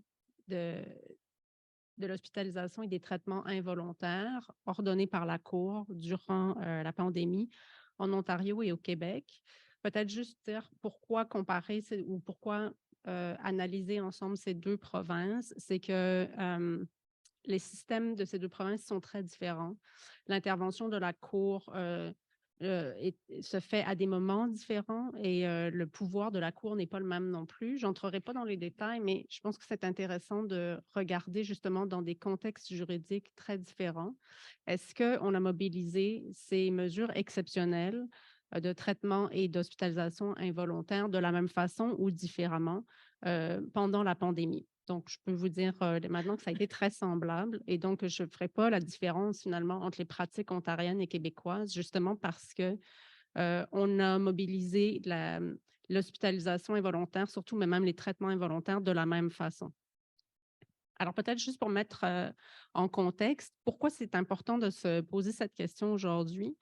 l'hospitalisation et des traitements involontaires ordonnés par la Cour durant la pandémie en Ontario et au Québec. Peut-être juste dire pourquoi comparer ou pourquoi analyser ensemble ces deux provinces. C'est que les systèmes de ces deux provinces sont très différents. L'intervention de la Cour se fait à des moments différents et le pouvoir de la Cour n'est pas le même non plus. Je n'entrerai pas dans les détails, mais je pense que c'est intéressant de regarder justement dans des contextes juridiques très différents. Est-ce qu'on a mobilisé ces mesures exceptionnelles de traitement et d'hospitalisation involontaire de la même façon ou différemment pendant la pandémie? Donc, je peux vous dire maintenant que ça a été très semblable et donc je ne ferai pas la différence finalement entre les pratiques ontariennes et québécoises, justement parce que on a mobilisé l'hospitalisation involontaire, surtout, mais même les traitements involontaires de la même façon. Alors, peut-être juste pour mettre en contexte, pourquoi c'est important de se poser cette question aujourd'hui?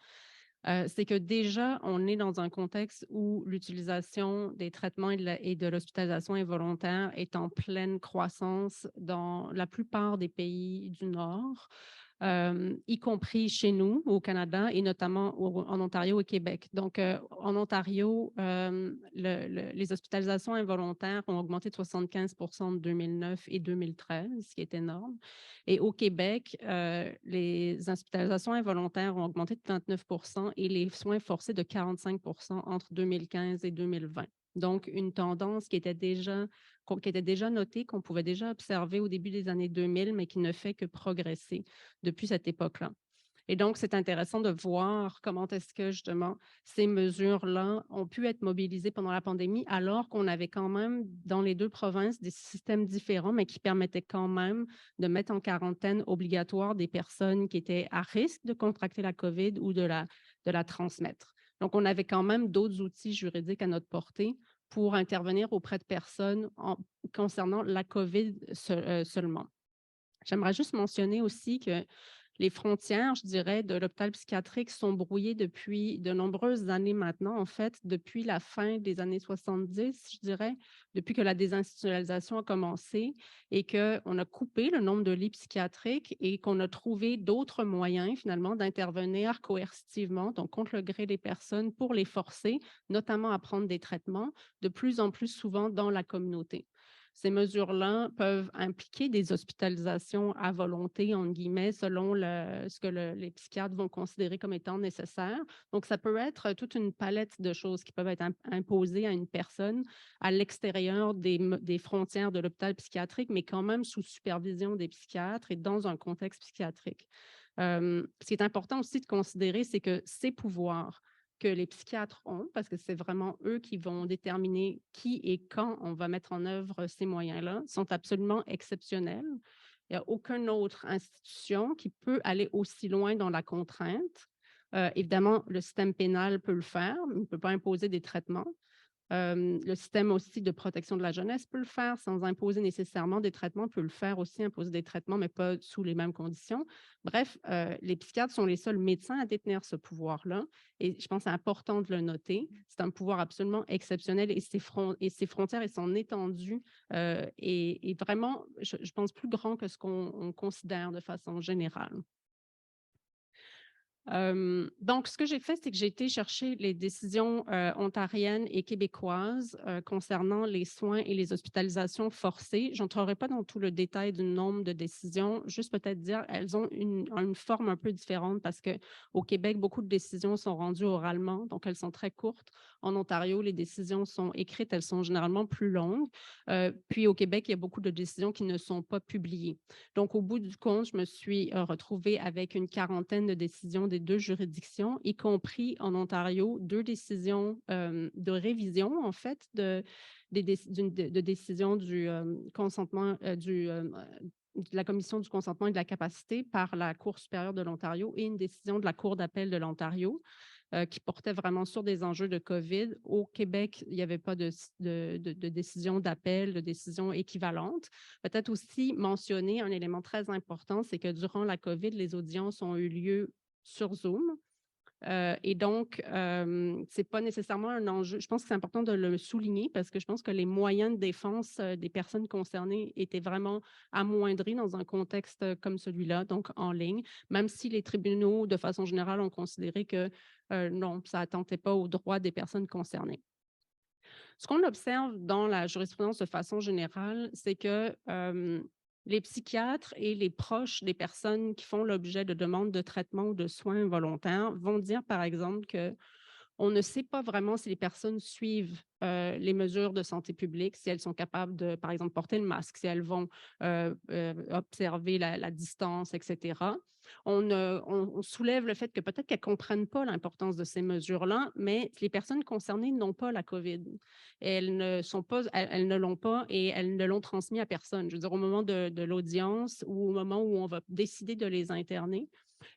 C'est que déjà, on est dans un contexte où l'utilisation des traitements et de l'hospitalisation involontaire est en pleine croissance dans la plupart des pays du Nord, y compris chez nous, au Canada, et notamment en Ontario et Québec. Donc, en Ontario, les hospitalisations involontaires ont augmenté de 75 % de 2009 et 2013, ce qui est énorme. Et au Québec, les hospitalisations involontaires ont augmenté de 29 % et les soins forcés de 45 % entre 2015 et 2020. Donc, une tendance qui était déjà notée, qu'on pouvait déjà observer au début des années 2000, mais qui ne fait que progresser depuis cette époque-là. Et donc, c'est intéressant de voir comment est-ce que, justement, ces mesures-là ont pu être mobilisées pendant la pandémie, alors qu'on avait quand même, dans les deux provinces, des systèmes différents, mais qui permettaient quand même de mettre en quarantaine obligatoire des personnes qui étaient à risque de contracter la COVID ou de la transmettre. Donc, on avait quand même d'autres outils juridiques à notre portée pour intervenir auprès de personnes concernant la COVID seulement. J'aimerais juste mentionner aussi que les frontières, je dirais, de l'hôpital psychiatrique sont brouillées depuis de nombreuses années maintenant, en fait, depuis la fin des années 70, je dirais, depuis que la désinstitutionnalisation a commencé et qu'on a coupé le nombre de lits psychiatriques et qu'on a trouvé d'autres moyens, finalement, d'intervenir coercitivement, donc contre le gré des personnes, pour les forcer, notamment à prendre des traitements, de plus en plus souvent dans la communauté. Ces mesures-là peuvent impliquer des hospitalisations à volonté, entre guillemets, selon ce que les psychiatres vont considérer comme étant nécessaire. Donc, ça peut être toute une palette de choses qui peuvent être imposées à une personne à l'extérieur des frontières de l'hôpital psychiatrique, mais quand même sous supervision des psychiatres et dans un contexte psychiatrique. Ce qui est important aussi de considérer, c'est que ces pouvoirs que les psychiatres ont, parce que c'est vraiment eux qui vont déterminer qui et quand on va mettre en œuvre ces moyens-là, sont absolument exceptionnels. Il n'y a aucune autre institution qui peut aller aussi loin dans la contrainte. Évidemment, le système pénal peut le faire, mais il ne peut pas imposer des traitements. Le système aussi de protection de la jeunesse peut le faire sans imposer nécessairement des traitements, peut le faire aussi, imposer des traitements, mais pas sous les mêmes conditions. Bref, les psychiatres sont les seuls médecins à détenir ce pouvoir-là et je pense que c'est important de le noter. C'est un pouvoir absolument exceptionnel et ses frontières et son étendue est vraiment, je pense, plus grand que ce qu'on considère de façon générale. Donc, ce que j'ai fait, c'est que j'ai été chercher les décisions ontariennes et québécoises concernant les soins et les hospitalisations forcées. Je n'entrerai pas dans tout le détail du nombre de décisions, juste peut-être dire qu'elles ont une forme un peu différente parce qu'au Québec, beaucoup de décisions sont rendues oralement, donc elles sont très courtes. En Ontario, les décisions sont écrites, elles sont généralement plus longues. Puis au Québec, il y a beaucoup de décisions qui ne sont pas publiées. Donc, au bout du compte, je me suis retrouvée avec une quarantaine de décisions des 2 juridictions, y compris en Ontario, 2 décisions de révision, en fait, de décision du consentement de la Commission du consentement et de la capacité par la Cour supérieure de l'Ontario et une décision de la Cour d'appel de l'Ontario qui portait vraiment sur des enjeux de COVID. Au Québec, il n'y avait pas de décision d'appel, de décision équivalente. Peut-être aussi mentionner un élément très important, c'est que durant la COVID, les audiences ont eu lieu sur Zoom. Et donc, ce n'est pas nécessairement un enjeu. Je pense que c'est important de le souligner parce que je pense que les moyens de défense des personnes concernées étaient vraiment amoindris dans un contexte comme celui-là, donc en ligne, même si les tribunaux, de façon générale, ont considéré que non, ça n'attentait pas aux droits des personnes concernées. Ce qu'on observe dans la jurisprudence de façon générale, c'est que les psychiatres et les proches des personnes qui font l'objet de demandes de traitement ou de soins volontaires vont dire, par exemple, qu'on ne sait pas vraiment si les personnes suivent les mesures de santé publique, si elles sont capables de, par exemple, porter le masque, si elles vont observer la distance, etc. On soulève le fait que peut-être qu'elles ne comprennent pas l'importance de ces mesures-là, mais les personnes concernées n'ont pas la COVID. Elles ne l'ont pas et elles ne l'ont transmis à personne. Je veux dire, au moment de l'audience ou au moment où on va décider de les interner,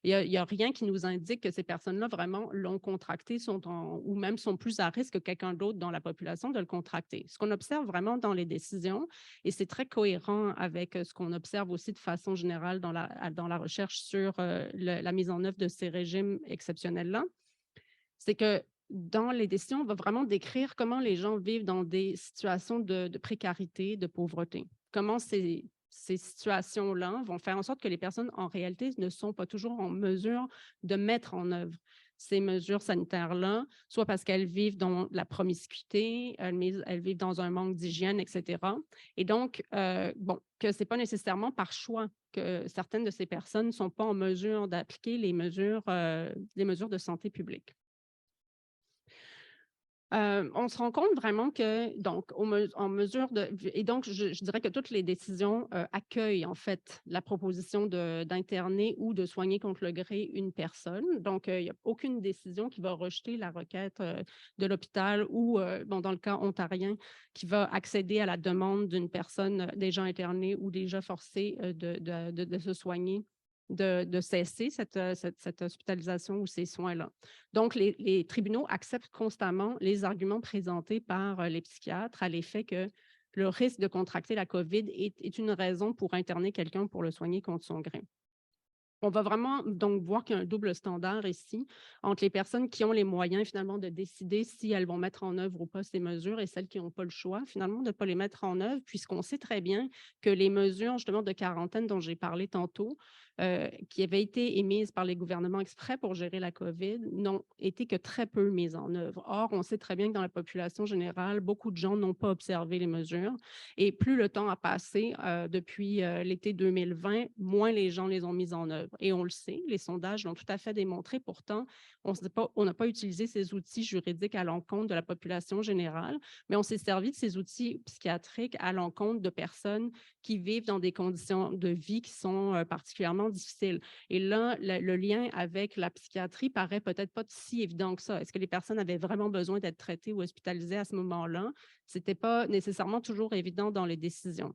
il y a rien qui nous indique que ces personnes-là vraiment l'ont contracté ou même sont plus à risque que quelqu'un d'autre dans la population de le contracter. Ce qu'on observe vraiment dans les décisions, et c'est très cohérent avec ce qu'on observe aussi de façon générale dans la recherche sur la mise en œuvre de ces régimes exceptionnels-là, c'est que dans les décisions, on va vraiment décrire comment les gens vivent dans des situations de précarité, de pauvreté. Comment ces situations-là vont faire en sorte que les personnes, en réalité, ne sont pas toujours en mesure de mettre en œuvre ces mesures sanitaires-là, soit parce qu'elles vivent dans la promiscuité, elles vivent dans un manque d'hygiène, etc. Et donc, que ce n'est pas nécessairement par choix que certaines de ces personnes ne sont pas en mesure d'appliquer les mesures de santé publique. On se rend compte vraiment que, donc, en mesure de. Et donc, je dirais que toutes les décisions accueillent, en fait, la proposition d'interner ou de soigner contre le gré une personne. Donc, il n'y a aucune décision qui va rejeter la requête de l'hôpital ou, dans le cas ontarien, qui va accéder à la demande d'une personne déjà internée ou déjà forcée de se soigner. De cesser cette hospitalisation ou ces soins-là. Donc, les tribunaux acceptent constamment les arguments présentés par les psychiatres à l'effet que le risque de contracter la COVID est une raison pour interner quelqu'un pour le soigner contre son gré. On va vraiment donc voir qu'il y a un double standard ici entre les personnes qui ont les moyens finalement de décider si elles vont mettre en œuvre ou pas ces mesures et celles qui n'ont pas le choix finalement de ne pas les mettre en œuvre, puisqu'on sait très bien que les mesures justement de quarantaine dont j'ai parlé tantôt, qui avaient été émises par les gouvernements exprès pour gérer la COVID, n'ont été que très peu mises en œuvre. Or, on sait très bien que dans la population générale, beaucoup de gens n'ont pas observé les mesures et plus le temps a passé depuis l'été 2020, moins les gens les ont mises en œuvre. Et on le sait, les sondages l'ont tout à fait démontré. Pourtant, on n'a pas utilisé ces outils juridiques à l'encontre de la population générale, mais on s'est servi de ces outils psychiatriques à l'encontre de personnes qui vivent dans des conditions de vie qui sont particulièrement difficiles. Et là, le lien avec la psychiatrie paraît peut-être pas si évident que ça. Est-ce que les personnes avaient vraiment besoin d'être traitées ou hospitalisées à ce moment-là? Ce n'était pas nécessairement toujours évident dans les décisions.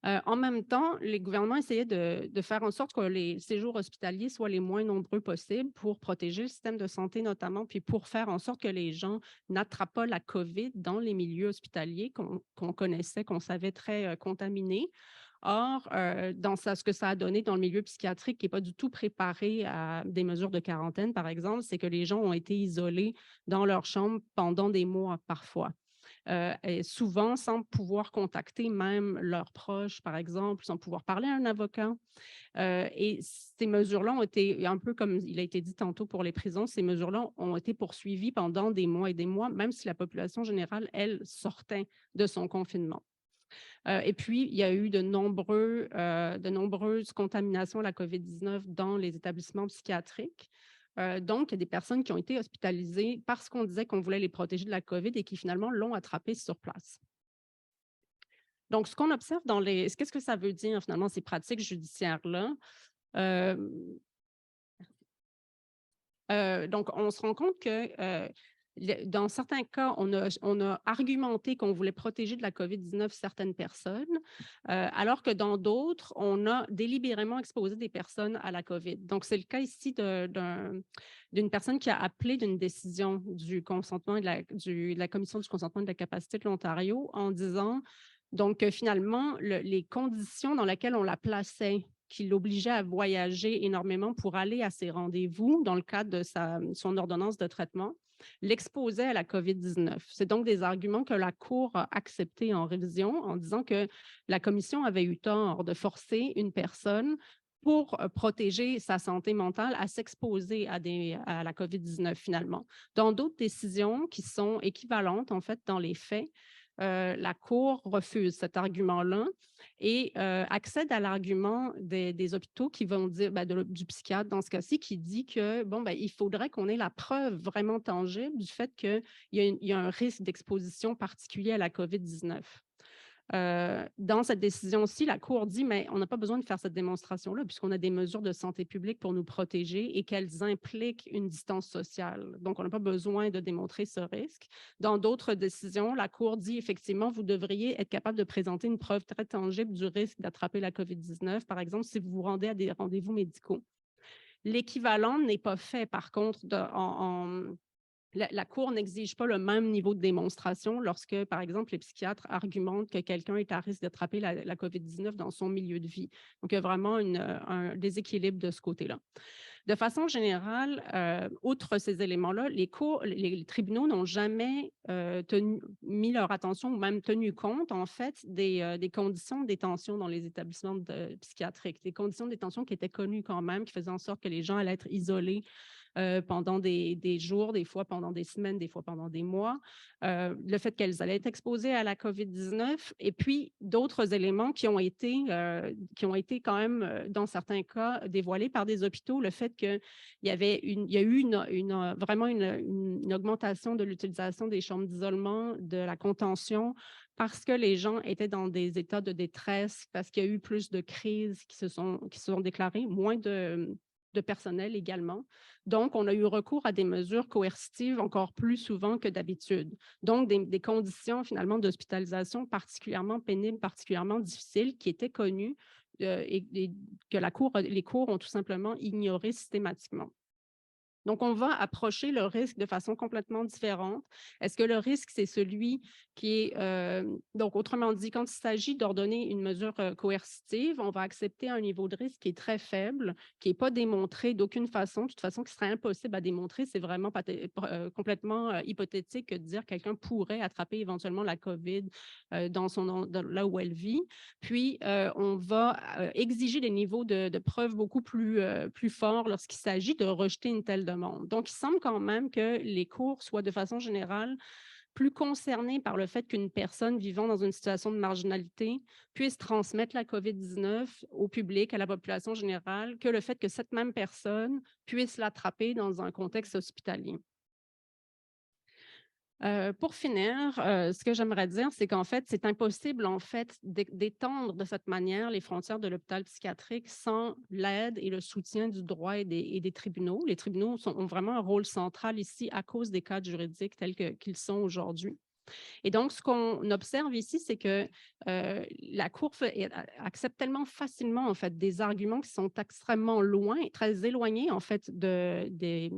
En même temps, les gouvernements essayaient de faire en sorte que les séjours hospitaliers soient les moins nombreux possibles pour protéger le système de santé notamment, puis pour faire en sorte que les gens n'attrapent pas la COVID dans les milieux hospitaliers qu'on connaissait, qu'on savait très contaminés. Or, ce que ça a donné dans le milieu psychiatrique qui n'est pas du tout préparé à des mesures de quarantaine, par exemple, c'est que les gens ont été isolés dans leur chambre pendant des mois parfois. Et souvent sans pouvoir contacter même leurs proches, par exemple, sans pouvoir parler à un avocat. Et ces mesures-là ont été, un peu comme il a été dit tantôt pour les prisons, ces mesures-là ont été poursuivies pendant des mois et des mois, même si la population générale, elle, sortait de son confinement. Et puis, il y a eu de nombreuses contaminations à la COVID-19 dans les établissements psychiatriques. Donc, il y a des personnes qui ont été hospitalisées parce qu'on disait qu'on voulait les protéger de la COVID et qui finalement l'ont attrapé sur place. Donc, ce qu'on observe qu'est-ce que ça veut dire finalement ces pratiques judiciaires-là? Donc, on se rend compte que dans certains cas, on a argumenté qu'on voulait protéger de la COVID-19 certaines personnes, alors que dans d'autres, on a délibérément exposé des personnes à la COVID. Donc, c'est le cas ici d'une personne qui a appelé d'une décision du consentement de la Commission du consentement et de la capacité de l'Ontario en disant donc finalement les conditions dans lesquelles on la plaçait qui l'obligeait à voyager énormément pour aller à ses rendez-vous dans le cadre de son ordonnance de traitement, l'exposait à la COVID-19. C'est donc des arguments que la Cour a acceptés en révision en disant que la Commission avait eu tort de forcer une personne pour protéger sa santé mentale à s'exposer à la COVID-19 finalement. Dans d'autres décisions qui sont équivalentes, en fait, dans les faits, la Cour refuse cet argument-là et accède à l'argument des hôpitaux qui vont dire, du psychiatre dans ce cas-ci, qui dit que il faudrait qu'on ait la preuve vraiment tangible du fait qu'il y a un risque d'exposition particulier à la COVID-19. Dans cette décision-ci, la Cour dit, mais on n'a pas besoin de faire cette démonstration-là puisqu'on a des mesures de santé publique pour nous protéger et qu'elles impliquent une distance sociale. Donc, on n'a pas besoin de démontrer ce risque. Dans d'autres décisions, la Cour dit, effectivement, vous devriez être capable de présenter une preuve très tangible du risque d'attraper la COVID-19, par exemple, si vous vous rendez à des rendez-vous médicaux. L'équivalent n'est pas fait, par contre, la Cour n'exige pas le même niveau de démonstration lorsque, par exemple, les psychiatres argumentent que quelqu'un est à risque d'attraper la COVID-19 dans son milieu de vie. Donc, il y a vraiment un déséquilibre de ce côté-là. De façon générale, outre ces éléments-là, les tribunaux n'ont jamais mis leur attention ou même tenu compte, en fait, des conditions de détention dans les établissements psychiatriques, des conditions de détention qui étaient connues quand même, qui faisaient en sorte que les gens allaient être isolés pendant des jours, des fois pendant des semaines, des fois pendant des mois, le fait qu'elles allaient être exposées à la COVID-19 et puis d'autres éléments qui ont été quand même, dans certains cas, dévoilés par des hôpitaux, le fait qu'il y a eu vraiment une augmentation de l'utilisation des chambres d'isolement, de la contention, parce que les gens étaient dans des états de détresse, parce qu'il y a eu plus de crises qui se sont déclarées, moins de personnel également. Donc, on a eu recours à des mesures coercitives encore plus souvent que d'habitude. Donc, des conditions finalement d'hospitalisation particulièrement pénibles, particulièrement difficiles qui étaient connues et que les cours ont tout simplement ignoré systématiquement. Donc, on va approcher le risque de façon complètement différente. Est-ce que le risque, c'est celui qui est… donc, autrement dit, quand il s'agit d'ordonner une mesure coercitive, on va accepter un niveau de risque qui est très faible, qui n'est pas démontré d'aucune façon, de toute façon, qui serait impossible à démontrer. C'est vraiment complètement hypothétique de dire que quelqu'un pourrait attraper éventuellement la COVID là où elle vit. Puis, on va exiger des niveaux de preuves beaucoup plus forts lorsqu'il s'agit de rejeter une telle demande. Donc, il semble quand même que les cours soient de façon générale plus concernés par le fait qu'une personne vivant dans une situation de marginalité puisse transmettre la COVID-19 au public, à la population générale, que le fait que cette même personne puisse l'attraper dans un contexte hospitalier. Pour finir, ce que j'aimerais dire, c'est qu'en fait, c'est impossible en fait d'étendre de cette manière les frontières de l'hôpital psychiatrique sans l'aide et le soutien du droit et des tribunaux. Les tribunaux ont vraiment un rôle central ici à cause des cadres juridiques tels qu'ils sont aujourd'hui. Et donc, ce qu'on observe ici, c'est que la Cour accepte tellement facilement en fait, des arguments qui sont extrêmement loin, très éloignés en fait, des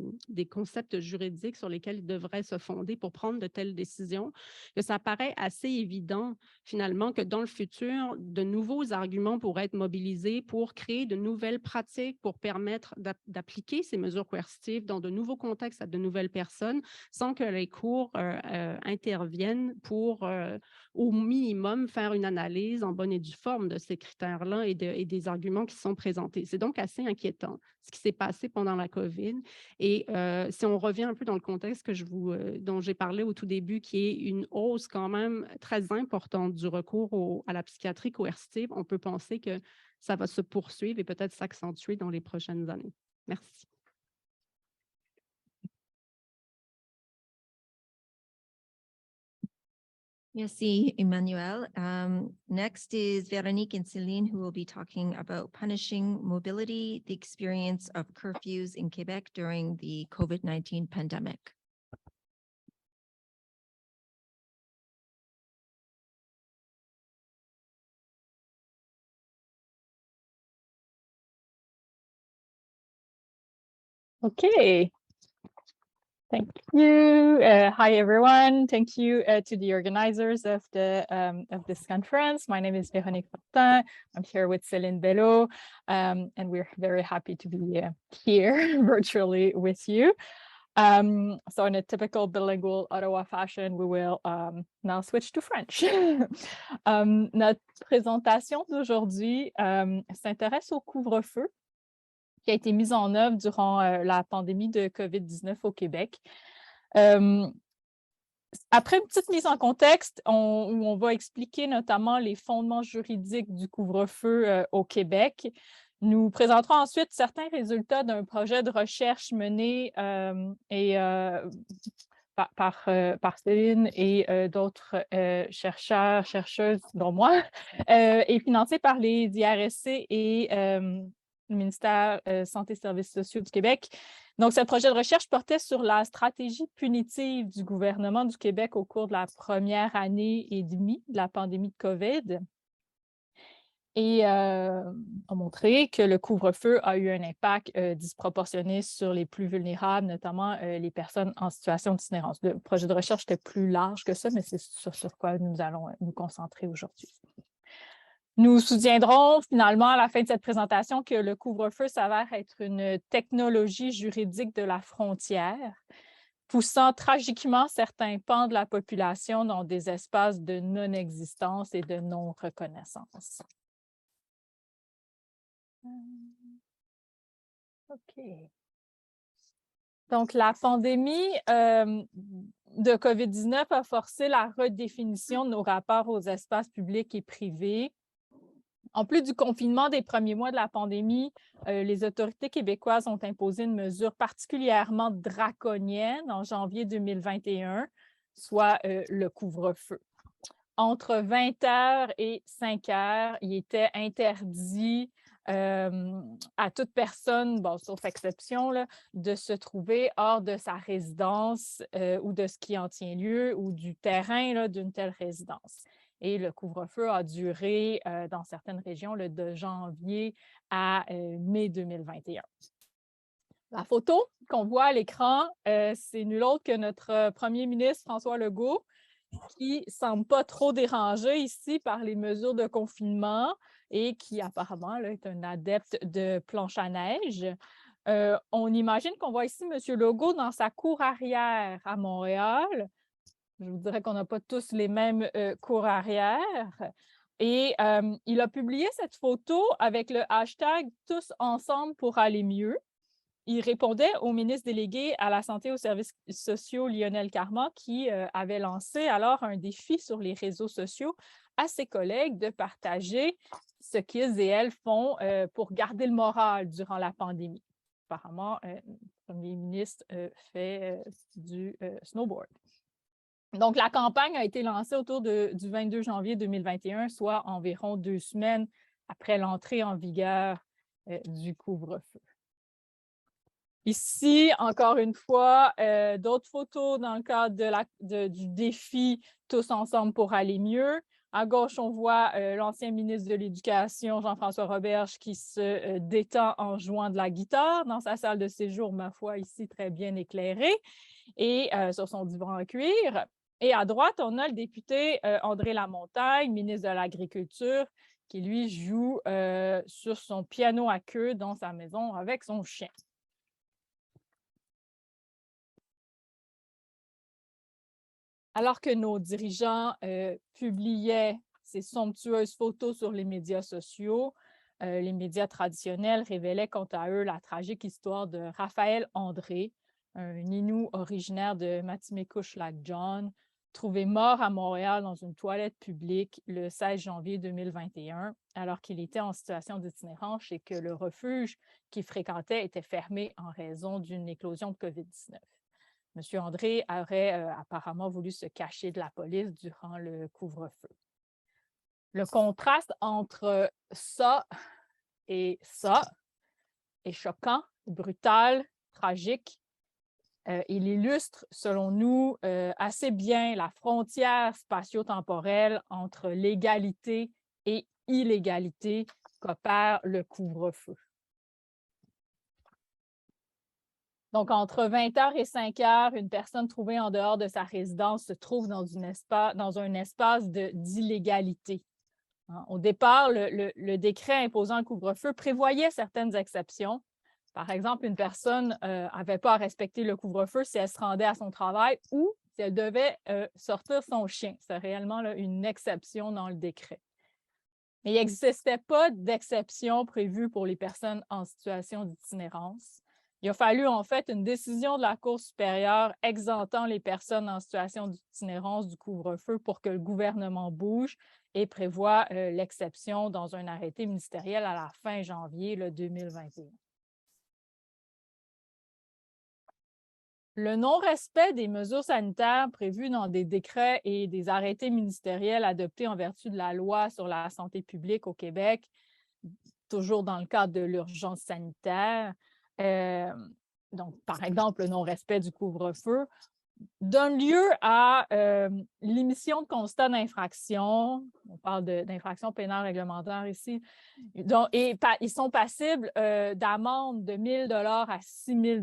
concepts juridiques sur lesquels ils devraient se fonder pour prendre de telles décisions, que ça paraît assez évident finalement que dans le futur, de nouveaux arguments pourraient être mobilisés pour créer de nouvelles pratiques, pour permettre d'appliquer ces mesures coercitives dans de nouveaux contextes à de nouvelles personnes sans que les cours interviennent pour, au minimum, faire une analyse en bonne et due forme de ces critères-là et des arguments qui sont présentés. C'est donc assez inquiétant ce qui s'est passé pendant la COVID. Et si on revient un peu dans le contexte dont j'ai parlé au tout début, qui est une hausse quand même très importante du recours à la psychiatrie coercitive, on peut penser que ça va se poursuivre et peut-être s'accentuer dans les prochaines années. Merci. Merci, Emmanuel. Next is Veronique and Celine, who will be talking about punishing mobility, the experience of curfews in Quebec during the COVID-19 pandemic. Okay. Thank you. Hi, everyone. Thank you to the organizers of this conference. My name is Véronique Fortin. I'm here with Céline Bello, and we're very happy to be here virtually with you. So in a typical bilingual Ottawa fashion, we will now switch to French. Notre présentation d'aujourd'hui s'intéresse au couvre-feu qui a été mise en œuvre durant la pandémie de COVID-19 au Québec. Après une petite mise en contexte, où on va expliquer notamment les fondements juridiques du couvre-feu au Québec, nous présenterons ensuite certains résultats d'un projet de recherche mené par Céline et d'autres chercheurs, chercheuses, dont moi, et financé par les IRSC et le ministère Santé et Services sociaux du Québec. Donc, ce projet de recherche portait sur la stratégie punitive du gouvernement du Québec au cours de la première année et demie de la pandémie de COVID et a montré que le couvre-feu a eu un impact disproportionné sur les plus vulnérables, notamment les personnes en situation d'itinérance. Le projet de recherche était plus large que ça, mais c'est sur quoi nous allons nous concentrer aujourd'hui. Nous soutiendrons finalement à la fin de cette présentation que le couvre-feu s'avère être une technologie juridique de la frontière, poussant tragiquement certains pans de la population dans des espaces de non-existence et de non-reconnaissance. OK. Donc, la pandémie de COVID-19 a forcé la redéfinition de nos rapports aux espaces publics et privés. En plus du confinement des premiers mois de la pandémie, les autorités québécoises ont imposé une mesure particulièrement draconienne en janvier 2021, soit le couvre-feu. Entre 20 h et 5 h, il était interdit à toute personne, bon, sauf exception, là, de se trouver hors de sa résidence ou de ce qui en tient lieu ou du terrain d'une telle résidence. Et le couvre-feu a duré dans certaines régions de janvier à mai 2021. La photo qu'on voit à l'écran, c'est nul autre que notre premier ministre François Legault, qui ne semble pas trop dérangé ici par les mesures de confinement et qui apparemment là, est un adepte de planche à neige. On imagine qu'on voit ici M. Legault dans sa cour arrière à Montréal. Je vous dirais qu'on n'a pas tous les mêmes cours arrière. Et il a publié cette photo avec le hashtag « Tous ensemble pour aller mieux ». Il répondait au ministre délégué à la Santé et aux services sociaux, Lionel Carman, qui avait lancé alors un défi sur les réseaux sociaux à ses collègues de partager ce qu'ils et elles font pour garder le moral durant la pandémie. Apparemment, le premier ministre fait du snowboard. Donc, la campagne a été lancée autour du 22 janvier 2021, soit environ 2 semaines après l'entrée en vigueur du couvre-feu. Ici, encore une fois, d'autres photos dans le cadre du défi « Tous ensemble pour aller mieux ». À gauche, on voit l'ancien ministre de l'Éducation, Jean-François Roberge, qui se détend en jouant de la guitare dans sa salle de séjour, ma foi, ici très bien éclairée, et sur son divan en cuir. Et à droite, on a le député André Lamontagne, ministre de l'Agriculture, qui, lui, joue sur son piano à queue dans sa maison avec son chien. Alors que nos dirigeants publiaient ces somptueuses photos sur les médias sociaux, les médias traditionnels révélaient quant à eux la tragique histoire de Raphaël André, un Innu originaire de Matimekouche-Lac-John, trouvé mort à Montréal dans une toilette publique le 16 janvier 2021, alors qu'il était en situation d'itinérance et que le refuge qu'il fréquentait était fermé en raison d'une éclosion de COVID-19. M. André aurait apparemment voulu se cacher de la police durant le couvre-feu. Le contraste entre ça est choquant, brutal, tragique. Il illustre, selon nous, assez bien la frontière spatio-temporelle entre légalité et illégalité qu'opère le couvre-feu. Donc, entre 20h et 5h, une personne trouvée en dehors de sa résidence se trouve dans un espace d'illégalité. Au départ, le décret imposant le couvre-feu prévoyait certaines exceptions. Par exemple, une personne n'avait pas à respecter le couvre-feu si elle se rendait à son travail ou si elle devait sortir son chien. C'est réellement là, une exception dans le décret. Mais il n'existait pas d'exception prévue pour les personnes en situation d'itinérance. Il a fallu en fait une décision de la Cour supérieure exemptant les personnes en situation d'itinérance du couvre-feu pour que le gouvernement bouge et prévoit l'exception dans un arrêté ministériel à la fin janvier 2021. Le non-respect des mesures sanitaires prévues dans des décrets et des arrêtés ministériels adoptés en vertu de la loi sur la santé publique au Québec, toujours dans le cadre de l'urgence sanitaire, donc par exemple le non-respect du couvre-feu, donne lieu à l'émission de constats d'infraction. On parle d'infraction pénale réglementaire ici. Et ils sont passibles d'amende de 1 000 à 6 000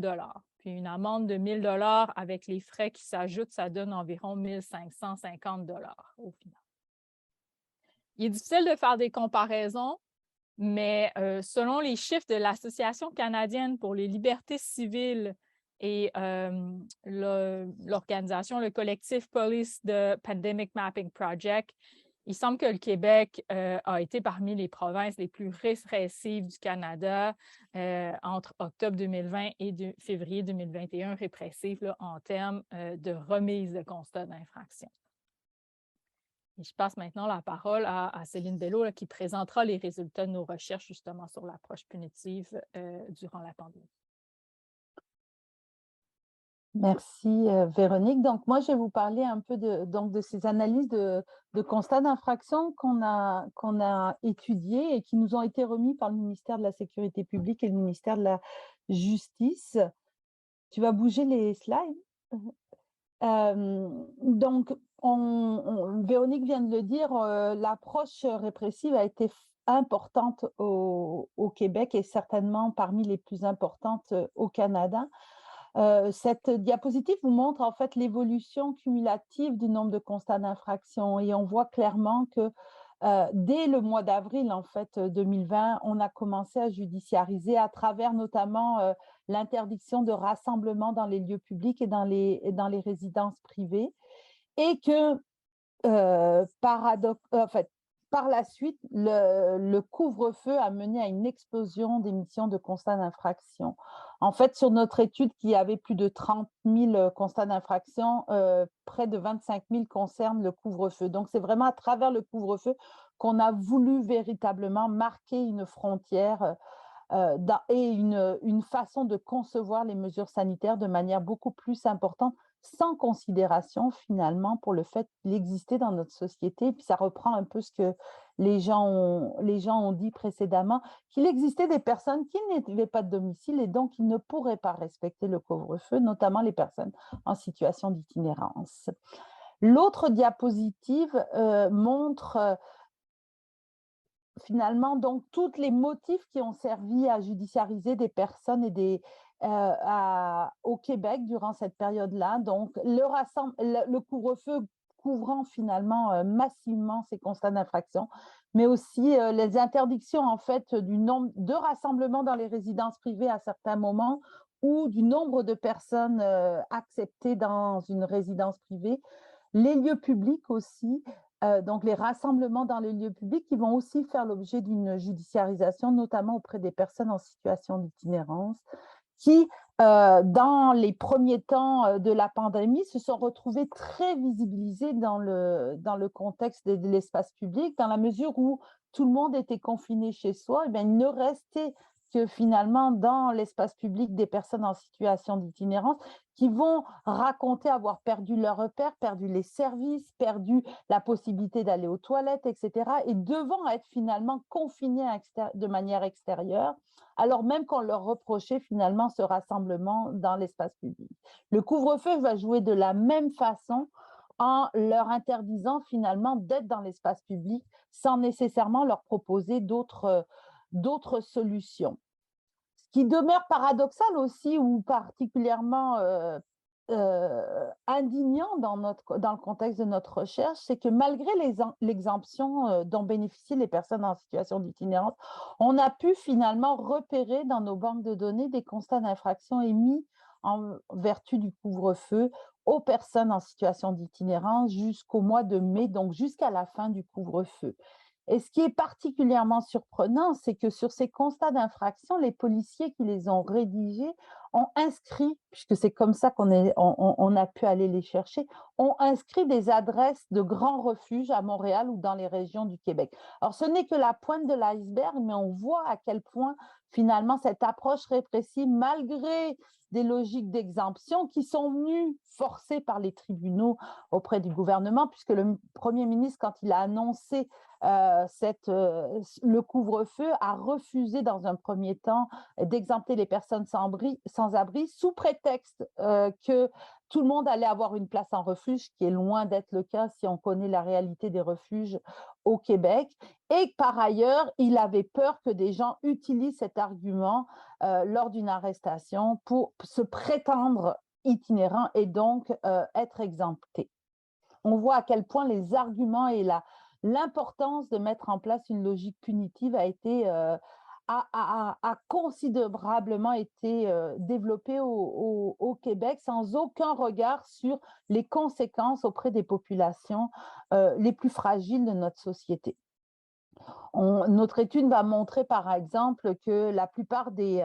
Puis une amende de 1 000 avec les frais qui s'ajoutent, ça donne environ 1 550 au final. Il est difficile de faire des comparaisons, mais selon les chiffres de l'Association canadienne pour les libertés civiles et l'organisation, le collectif Police the Pandemic Mapping Project, il semble que le Québec a été parmi les provinces les plus répressives du Canada entre octobre 2020 et février 2021, répressives en termes de remise de constat d'infraction. Et je passe maintenant la parole à Céline Bello qui présentera les résultats de nos recherches justement sur l'approche punitive durant la pandémie. Merci Véronique. Donc moi, je vais vous parler un peu de ces analyses de constats d'infraction qu'on a étudiées et qui nous ont été remis par le ministère de la Sécurité publique et le ministère de la Justice. Tu vas bouger les slides. Donc, Véronique vient de le dire, l'approche répressive a été importante au Québec et certainement parmi les plus importantes au Canada. Cette diapositive vous montre en fait l'évolution cumulative du nombre de constats d'infraction et on voit clairement que dès le mois d'avril en fait 2020, on a commencé à judiciariser à travers notamment l'interdiction de rassemblement dans les lieux publics et dans les résidences privées et que par la suite, le couvre-feu a mené à une explosion d'émissions de constats d'infraction. En fait, sur notre étude qui avait plus de 30 000 constats d'infraction, près de 25 000 concernent le couvre-feu. Donc, c'est vraiment à travers le couvre-feu qu'on a voulu véritablement marquer une frontière et une façon de concevoir les mesures sanitaires de manière beaucoup plus importante, sans considération finalement pour le fait qu'il existait dans notre société. Et puis ça reprend un peu ce que les gens ont dit précédemment, qu'il existait des personnes qui n'avaient pas de domicile et donc qui ne pourraient pas respecter le couvre-feu, notamment les personnes en situation d'itinérance. L'autre diapositive montre finalement donc tous les motifs qui ont servi à judiciariser des personnes et au Québec durant cette période-là. Donc, le couvre-feu couvrant finalement massivement ces constats d'infraction, mais aussi les interdictions en fait du nombre de rassemblements dans les résidences privées à certains moments ou du nombre de personnes acceptées dans une résidence privée, les lieux publics aussi. Donc, les rassemblements dans les lieux publics qui vont aussi faire l'objet d'une judiciarisation, notamment auprès des personnes en situation d'itinérance, qui, dans les premiers temps de la pandémie, se sont retrouvés très visibilisés dans le contexte de l'espace public, dans la mesure où tout le monde était confiné chez soi, et bien, il ne restait que finalement, dans l'espace public, des personnes en situation d'itinérance qui vont raconter avoir perdu leur repère, perdu les services, perdu la possibilité d'aller aux toilettes, etc. et devant être finalement confinés de manière extérieure, alors même qu'on leur reprochait finalement ce rassemblement dans l'espace public. Le couvre-feu va jouer de la même façon en leur interdisant finalement d'être dans l'espace public sans nécessairement leur proposer d'autres solutions. Ce qui demeure paradoxal aussi ou particulièrement indignant dans le contexte de notre recherche, c'est que malgré l'exemption dont bénéficient les personnes en situation d'itinérance, on a pu finalement repérer dans nos banques de données des constats d'infraction émis en vertu du couvre-feu aux personnes en situation d'itinérance jusqu'au mois de mai, donc jusqu'à la fin du couvre-feu. Et ce qui est particulièrement surprenant, c'est que sur ces constats d'infraction, les policiers qui les ont rédigés ont inscrit, puisque c'est comme ça qu'on a pu aller les chercher, ont inscrit des adresses de grands refuges à Montréal ou dans les régions du Québec. Alors, ce n'est que la pointe de l'iceberg, mais on voit à quel point, finalement, cette approche répressive, malgré des logiques d'exemption qui sont venues forcées par les tribunaux auprès du gouvernement, puisque le Premier ministre, quand il a annoncé le couvre-feu, a refusé dans un premier temps d'exempter les personnes sans abri sous prétexte que tout le monde allait avoir une place en refuge, qui est loin d'être le cas si on connaît la réalité des refuges au Québec. Et par ailleurs, il avait peur que des gens utilisent cet argument lors d'une arrestation pour se prétendre itinérants et donc être exemptés. On voit à quel point les arguments et l'importance de mettre en place une logique punitive a considérablement été développée au Québec sans aucun regard sur les conséquences auprès des populations les plus fragiles de notre société. Notre étude va montrer par exemple que la plupart des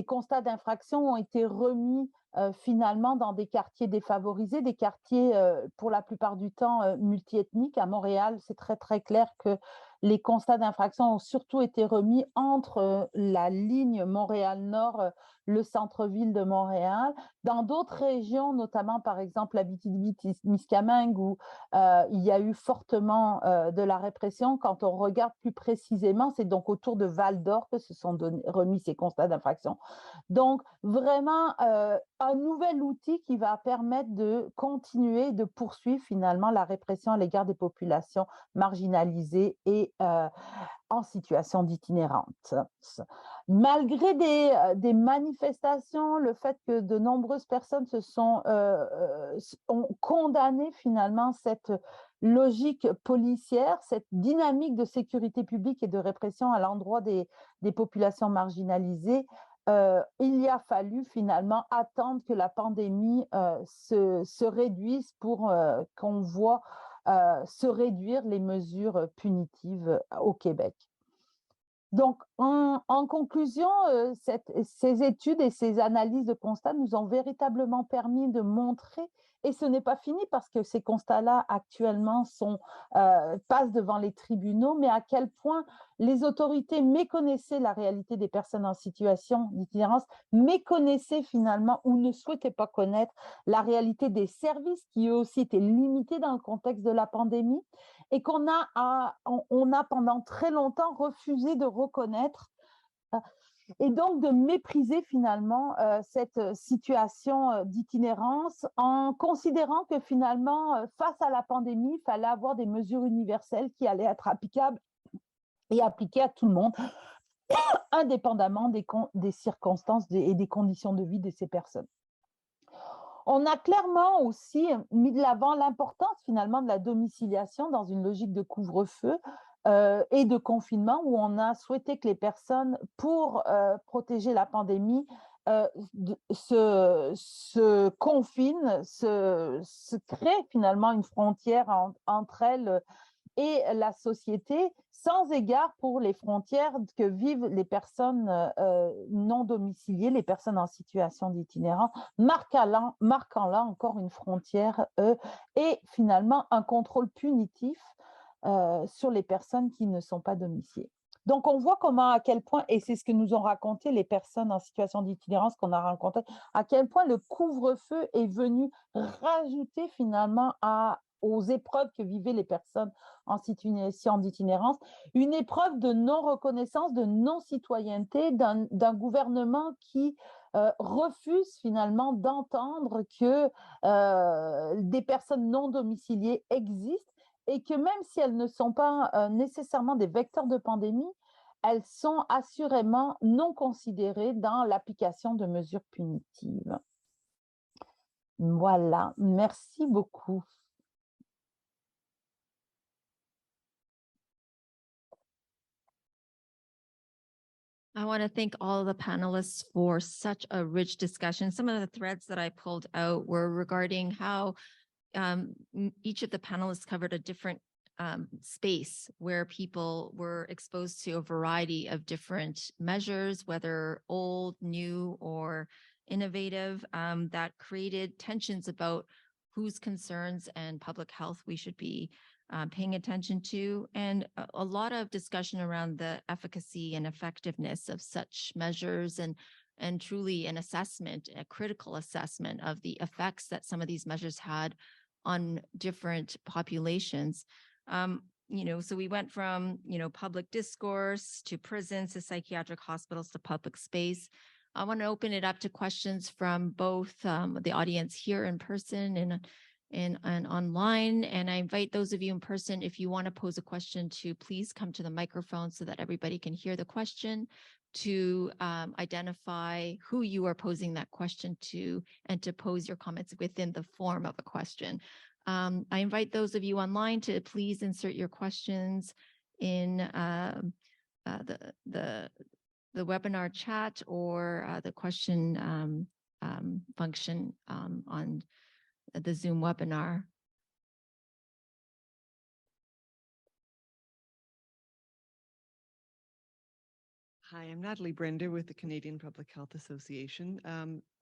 constats d'infraction ont été remis finalement dans des quartiers défavorisés, des quartiers pour la plupart du temps multiethniques. À Montréal, c'est très très clair que les constats d'infraction ont surtout été remis entre la ligne Montréal-Nord, le centre-ville de Montréal. Dans d'autres régions, notamment par exemple l'Abitibi-Témiscamingue, où il y a eu fortement de la répression, quand on regarde plus précisément, c'est donc autour de Val-d'Or que se sont remis ces constats d'infraction. Donc vraiment un nouvel outil qui va permettre de continuer, de poursuivre finalement la répression à l'égard des populations marginalisées et en situation d'itinérance. Malgré des manifestations, le fait que de nombreuses personnes ont condamné finalement cette logique policière, cette dynamique de sécurité publique et de répression à l'endroit des populations marginalisées, il y a fallu finalement attendre que la pandémie se réduise pour qu'on voit se réduire les mesures punitives au Québec. Donc, en conclusion, ces études et ces analyses de constats nous ont véritablement permis de montrer, et ce n'est pas fini parce que ces constats-là actuellement passent devant les tribunaux, mais à quel point les autorités méconnaissaient la réalité des personnes en situation d'itinérance, méconnaissaient finalement ou ne souhaitaient pas connaître la réalité des services qui eux aussi étaient limités dans le contexte de la pandémie, et qu'on a pendant très longtemps refusé de reconnaître et donc de mépriser finalement cette situation d'itinérance en considérant que finalement, face à la pandémie, il fallait avoir des mesures universelles qui allaient être applicables et appliquées à tout le monde, indépendamment des circonstances et des conditions de vie de ces personnes. On a clairement aussi mis de l'avant l'importance finalement de la domiciliation dans une logique de couvre-feu et de confinement, où on a souhaité que les personnes, pour protéger la pandémie, se confinent, se créent finalement une frontière entre elles et la société, sans égard pour les frontières que vivent les personnes non domiciliées, les personnes en situation d'itinérance, marquant là encore une frontière et finalement un contrôle punitif sur les personnes qui ne sont pas domiciliées. Donc, on voit à quel point, et c'est ce que nous ont raconté les personnes en situation d'itinérance qu'on a rencontrées, à quel point le couvre-feu est venu rajouter finalement aux épreuves que vivaient les personnes en situation d'itinérance, une épreuve de non-reconnaissance, de non-citoyenneté d'un gouvernement qui refuse finalement d'entendre que des personnes non domiciliées existent et que même si elles ne sont pas nécessairement des vecteurs de pandémie, elles sont assurément non considérées dans l'application de mesures punitives. Voilà, merci beaucoup. I want to thank all of the panelists for such a rich discussion. Some of the threads that I pulled out were regarding how each of the panelists covered a different space where people were exposed to a variety of different measures, whether old, new, or innovative, that created tensions about whose concerns and public health we should be paying attention to, and a lot of discussion around the efficacy and effectiveness of such measures, and truly an assessment, a critical assessment of the effects that some of these measures had on different populations. So we went from, public discourse to prisons, to psychiatric hospitals, to public space. I want to open it up to questions from both the audience here in person and online. And I invite those of you in person, if you want to pose a question, to please come to the microphone so that everybody can hear the question, to identify who you are posing that question to, and to pose your comments within the form of a question. I invite those of you online to please insert your questions in the webinar chat or the question function on the Zoom webinar. Hi, I'm Natalie Brender with the Canadian Public Health Association.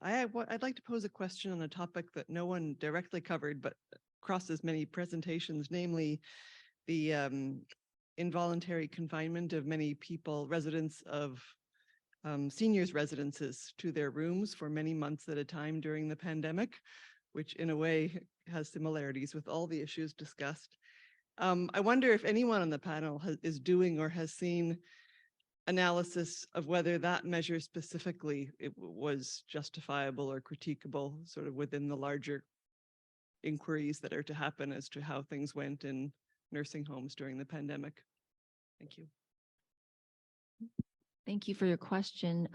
I'd like to pose a question on a topic that no one directly covered, but crosses many presentations, namely the involuntary confinement of many people, residents of seniors' residences, to their rooms for many months at a time during the pandemic, which in a way has similarities with all the issues discussed. I wonder if anyone on the panel is doing or has seen analysis of whether that measure specifically was justifiable or critiquable, sort of within the larger inquiries that are to happen as to how things went in nursing homes during the pandemic. Thank you. Thank you for your question.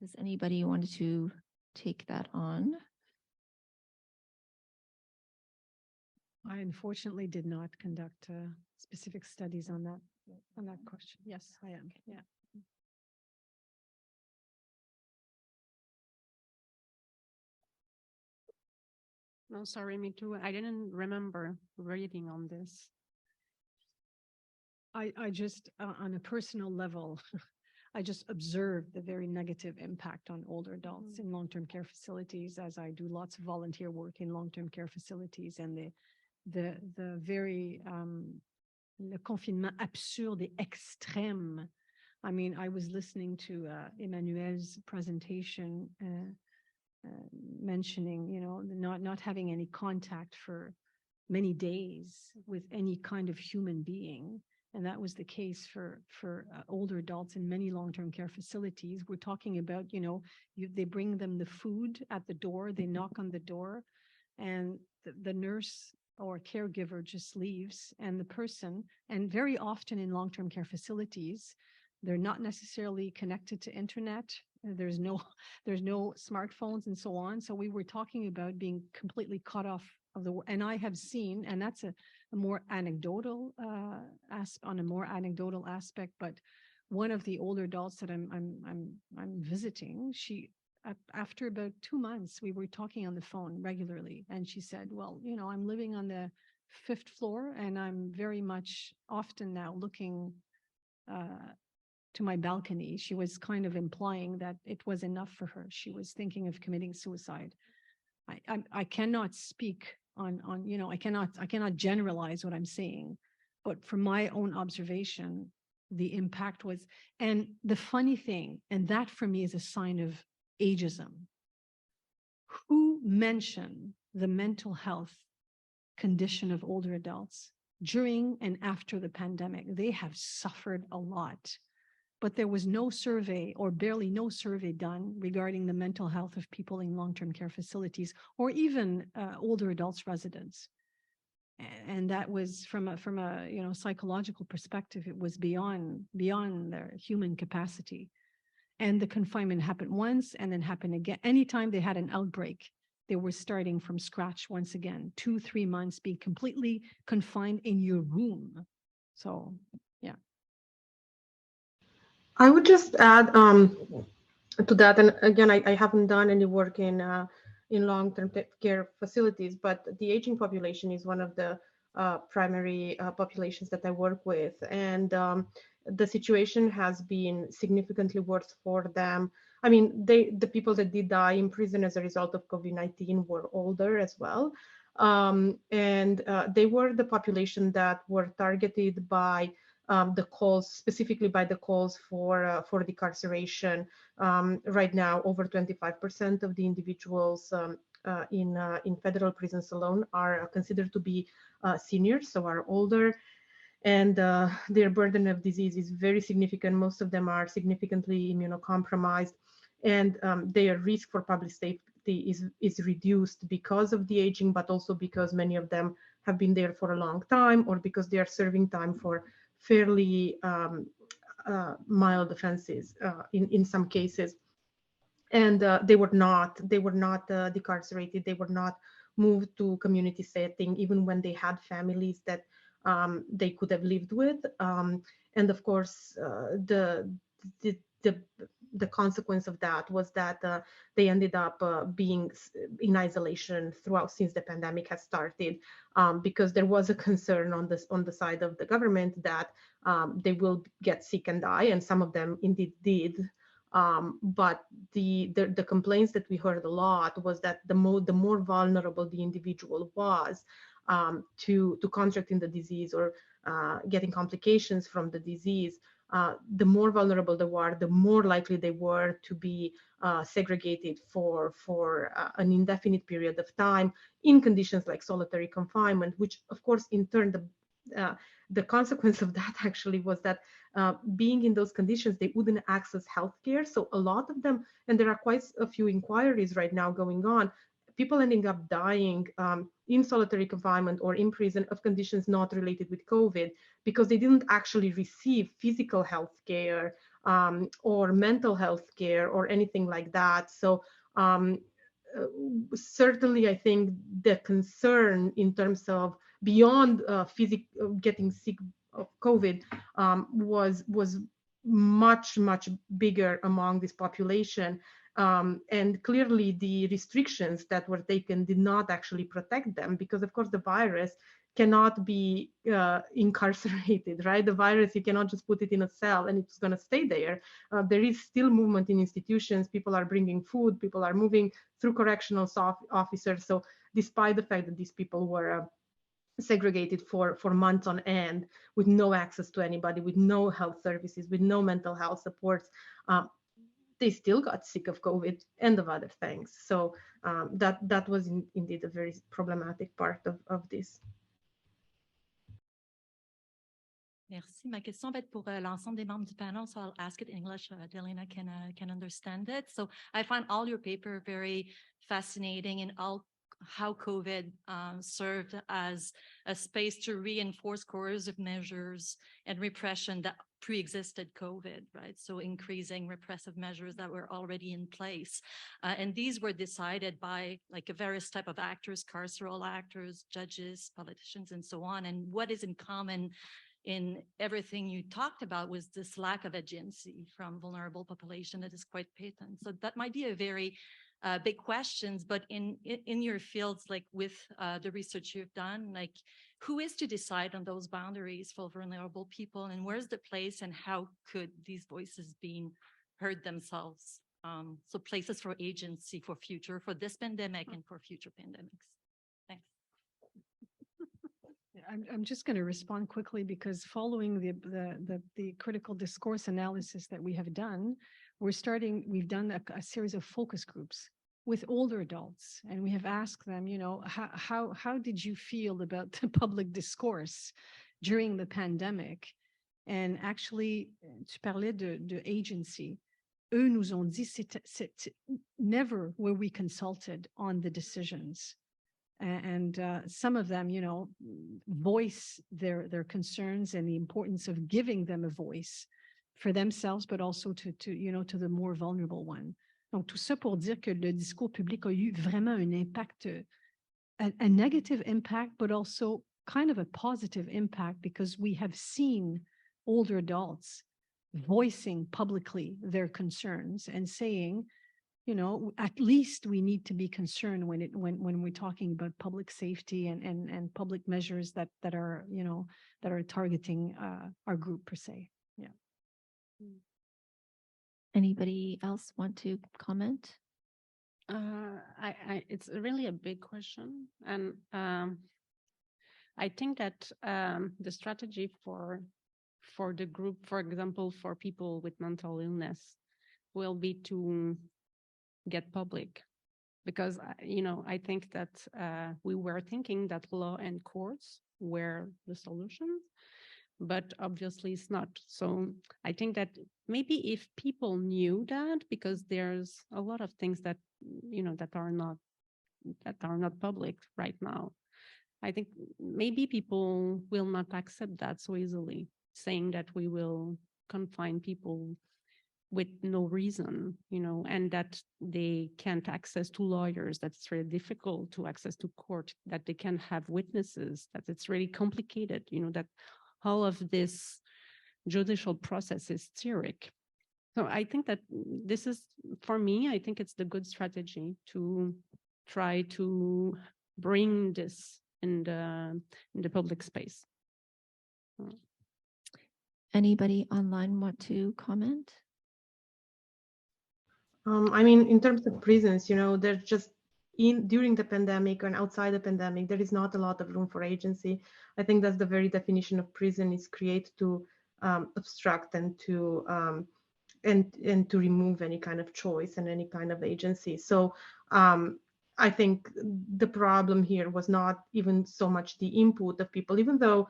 Does anybody want to take that on? I unfortunately did not conduct specific studies on that question. Yes, I am. Yeah. No, sorry, me too. I didn't remember reading on this. I just, on a personal level, I just observed the very negative impact on older adults in long-term care facilities, as I do lots of volunteer work in long-term care facilities, and the very le confinement absurde et extrême. I mean, I was listening to Emmanuel's presentation mentioning, not having any contact for many days with any kind of human being. And that was the case for older adults in many long-term care facilities. We're talking about, they bring them the food at the door, they knock on the door, and the nurse or caregiver just leaves, and the person, and very often in long-term care facilities, they're not necessarily connected to internet. There's no smartphones and so on. So we were talking about being completely cut off of the world. And I have seen, and that's a more anecdotal on a more anecdotal aspect, but one of the older adults that I'm visiting, she, after about 2 months, we were talking on the phone regularly, and she said, well, I'm living on the 5th floor, and I'm very much often now looking to my balcony. She was kind of implying that it was enough for her. She was thinking of committing suicide. I cannot speak on I cannot generalize what I'm saying, but from my own observation, the impact was. And the funny thing, and that for me is a sign of ageism. Who mentioned the mental health condition of older adults during and after the pandemic? They have suffered a lot, but there was no survey or barely no survey done regarding the mental health of people in long-term care facilities or even older adults residents. And that was from a psychological perspective, it was beyond their human capacity. And the confinement happened once and then happened again. Anytime they had an outbreak, they were starting from scratch once again, 2-3 months being completely confined in your room. So, yeah. I would just add to that, and again, I haven't done any work in long-term care facilities, but the aging population is one of the primary populations that I work with, and the situation has been significantly worse for them. I mean, the people that did die in prison as a result of COVID-19 were older as well, and they were the population that were targeted by the calls, specifically by the calls for decarceration. Right now, over 25% of the individuals in federal prisons alone are considered to be seniors, so are older, and their burden of disease is very significant. Most of them are significantly immunocompromised, and their risk for public safety is reduced because of the aging, but also because many of them have been there for a long time, or because they are serving time for fairly mild offenses in some cases. And they were not decarcerated. They were not moved to community setting, even when they had families that they could have lived with. And of course, the consequence of that was that they ended up being in isolation throughout since the pandemic has started, because there was a concern on the side of the government that they will get sick and die, and some of them indeed did. But the complaints that we heard a lot was that the more vulnerable the individual was to contracting the disease or getting complications from the disease, the more vulnerable they were, the more likely they were to be segregated for an indefinite period of time in conditions like solitary confinement, which of course in turn the consequence of that actually was that being in those conditions, they wouldn't access healthcare. So a lot of them, and there are quite a few inquiries right now going on, people ending up dying in solitary confinement or in prison of conditions not related with COVID, because they didn't actually receive physical health care or mental health care or anything like that. So certainly, I think the concern in terms of beyond getting sick of COVID was much bigger among this population. And clearly the restrictions that were taken did not actually protect them, because of course the virus cannot be incarcerated, right? The virus, you cannot just put it in a cell and it's going to stay there. There is still movement in institutions. People are bringing food, people are moving through correctional officers. So despite the fact that these people were segregated for months on end with no access to anybody, with no health services, with no mental health supports, they still got sick of COVID and of other things. So that was indeed a very problematic part of this. Merci. Ma question va être pour l'ensemble des membres du panel, so I'll ask it in English. Delina can understand it. So I find all your paper very fascinating in how COVID served as a space to reinforce coercive measures and repression that pre-existed COVID, right? So increasing repressive measures that were already in place. And these were decided by like a various type of actors, carceral actors, judges, politicians, and so on. And what is in common in everything you talked about was this lack of agency from vulnerable population that is quite patent. So that might be a very big questions, but in your fields, like with the research you've done, like who is to decide on those boundaries for vulnerable people, and where's the place, and how could these voices be heard themselves? So places for agency for future, for this pandemic and for future pandemics. Thanks. I'm just going to respond quickly because following the critical discourse analysis that we have done, we've done a series of focus groups with older adults, and we have asked them, you know, how did you feel about the public discourse during the pandemic? And actually, tu parlais de agency. Eux nous ont dit, never were we consulted on the decisions. And some of them, you know, voice their concerns and the importance of giving them a voice for themselves, but also to you know, to the more vulnerable one. Donc, tout ça pour dire que le discours public a eu vraiment un impact, a negative impact, but also kind of a positive impact because we have seen older adults voicing publicly their concerns and saying, you know, at least we need to be concerned when we're talking about public safety and public measures that are, you know, that are targeting our group per se. Yeah. Anybody else want to comment? It's really a big question, and I think that the strategy for the group, for example, for people with mental illness, will be to get public, because you know, I think that we were thinking that law and courts were the solution, but obviously it's not. So I think that maybe if people knew that, because there's a lot of things that, you know, that are not public right now, I think maybe people will not accept that so easily, saying that we will confine people with no reason, you know, and that they can't access to lawyers, that it's really difficult to access to court, that they can have witnesses, that it's really complicated, you know, that all of this judicial process is theoric. So I think that this is, for me, I think it's the good strategy to try to bring this in the public space. Anybody online want to comment? I mean, in terms of prisons, you know, there's just during the pandemic and outside the pandemic, there is not a lot of room for agency. I think that's the very definition of prison, is create to obstruct and to and to remove any kind of choice and any kind of agency. So I think the problem here was not even so much the input of people, even though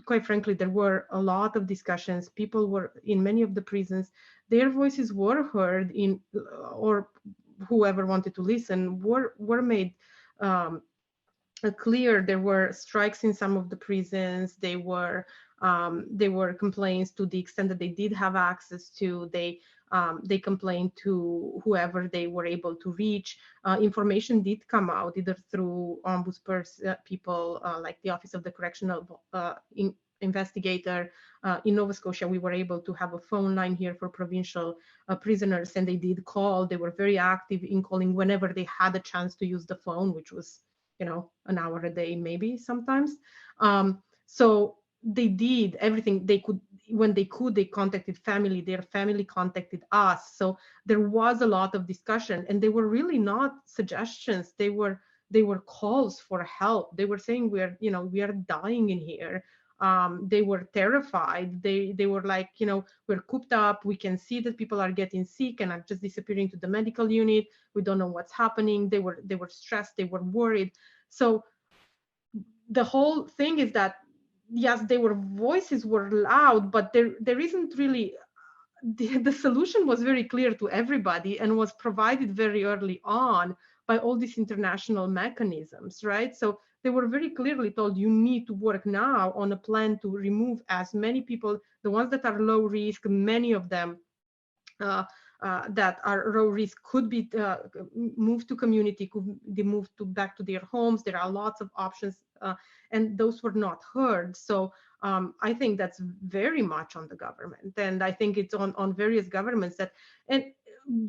quite frankly, there were a lot of discussions. People were in many of the prisons, their voices were heard in, or whoever wanted to listen were made clear. There were strikes in some of the prisons. They were complaints to the extent that they did have access to. They complained to whoever they were able to reach. Information did come out either through ombudsperson people like the Office of the Correctional Investigator in Nova Scotia. We were able to have a phone line here for provincial prisoners, and they did call. They were very active in calling whenever they had a chance to use the phone, which was, you know, an hour a day, maybe sometimes. So they did everything they could. When they could, they contacted family. Their family contacted us. So there was a lot of discussion, and they were really not suggestions. They were calls for help. They were saying, we are dying in here. They were terrified. They were like, you know, we're cooped up. We can see that people are getting sick and are just disappearing to the medical unit. We don't know what's happening. They were stressed. They were worried. So the whole thing is that, yes, voices were loud, but there isn't really, the solution was very clear to everybody and was provided very early on by all these international mechanisms, right? So they were very clearly told, you need to work now on a plan to remove as many people, the ones that are low risk, many of them that are low risk could be moved to community, could be moved back to their homes. There are lots of options, and those were not heard. So I think that's very much on the government, and I think it's on various governments and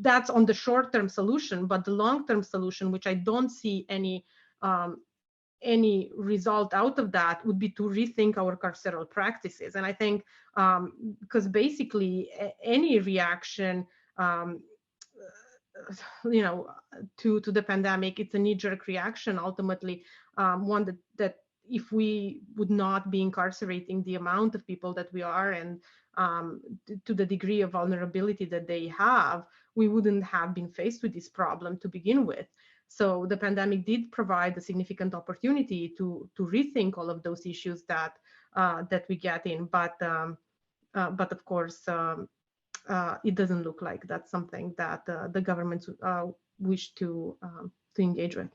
that's on the short-term solution. But the long-term solution, which I don't see any result out of that, would be to rethink our carceral practices. And I think because basically any reaction you know, to the pandemic, it's a knee-jerk reaction ultimately, one that if we would not be incarcerating the amount of people that we are, and to the degree of vulnerability that they have, we wouldn't have been faced with this problem to begin with. So the pandemic did provide a significant opportunity to rethink all of those issues that we get in. But of course, it doesn't look like that's something that the governments wish to engage with.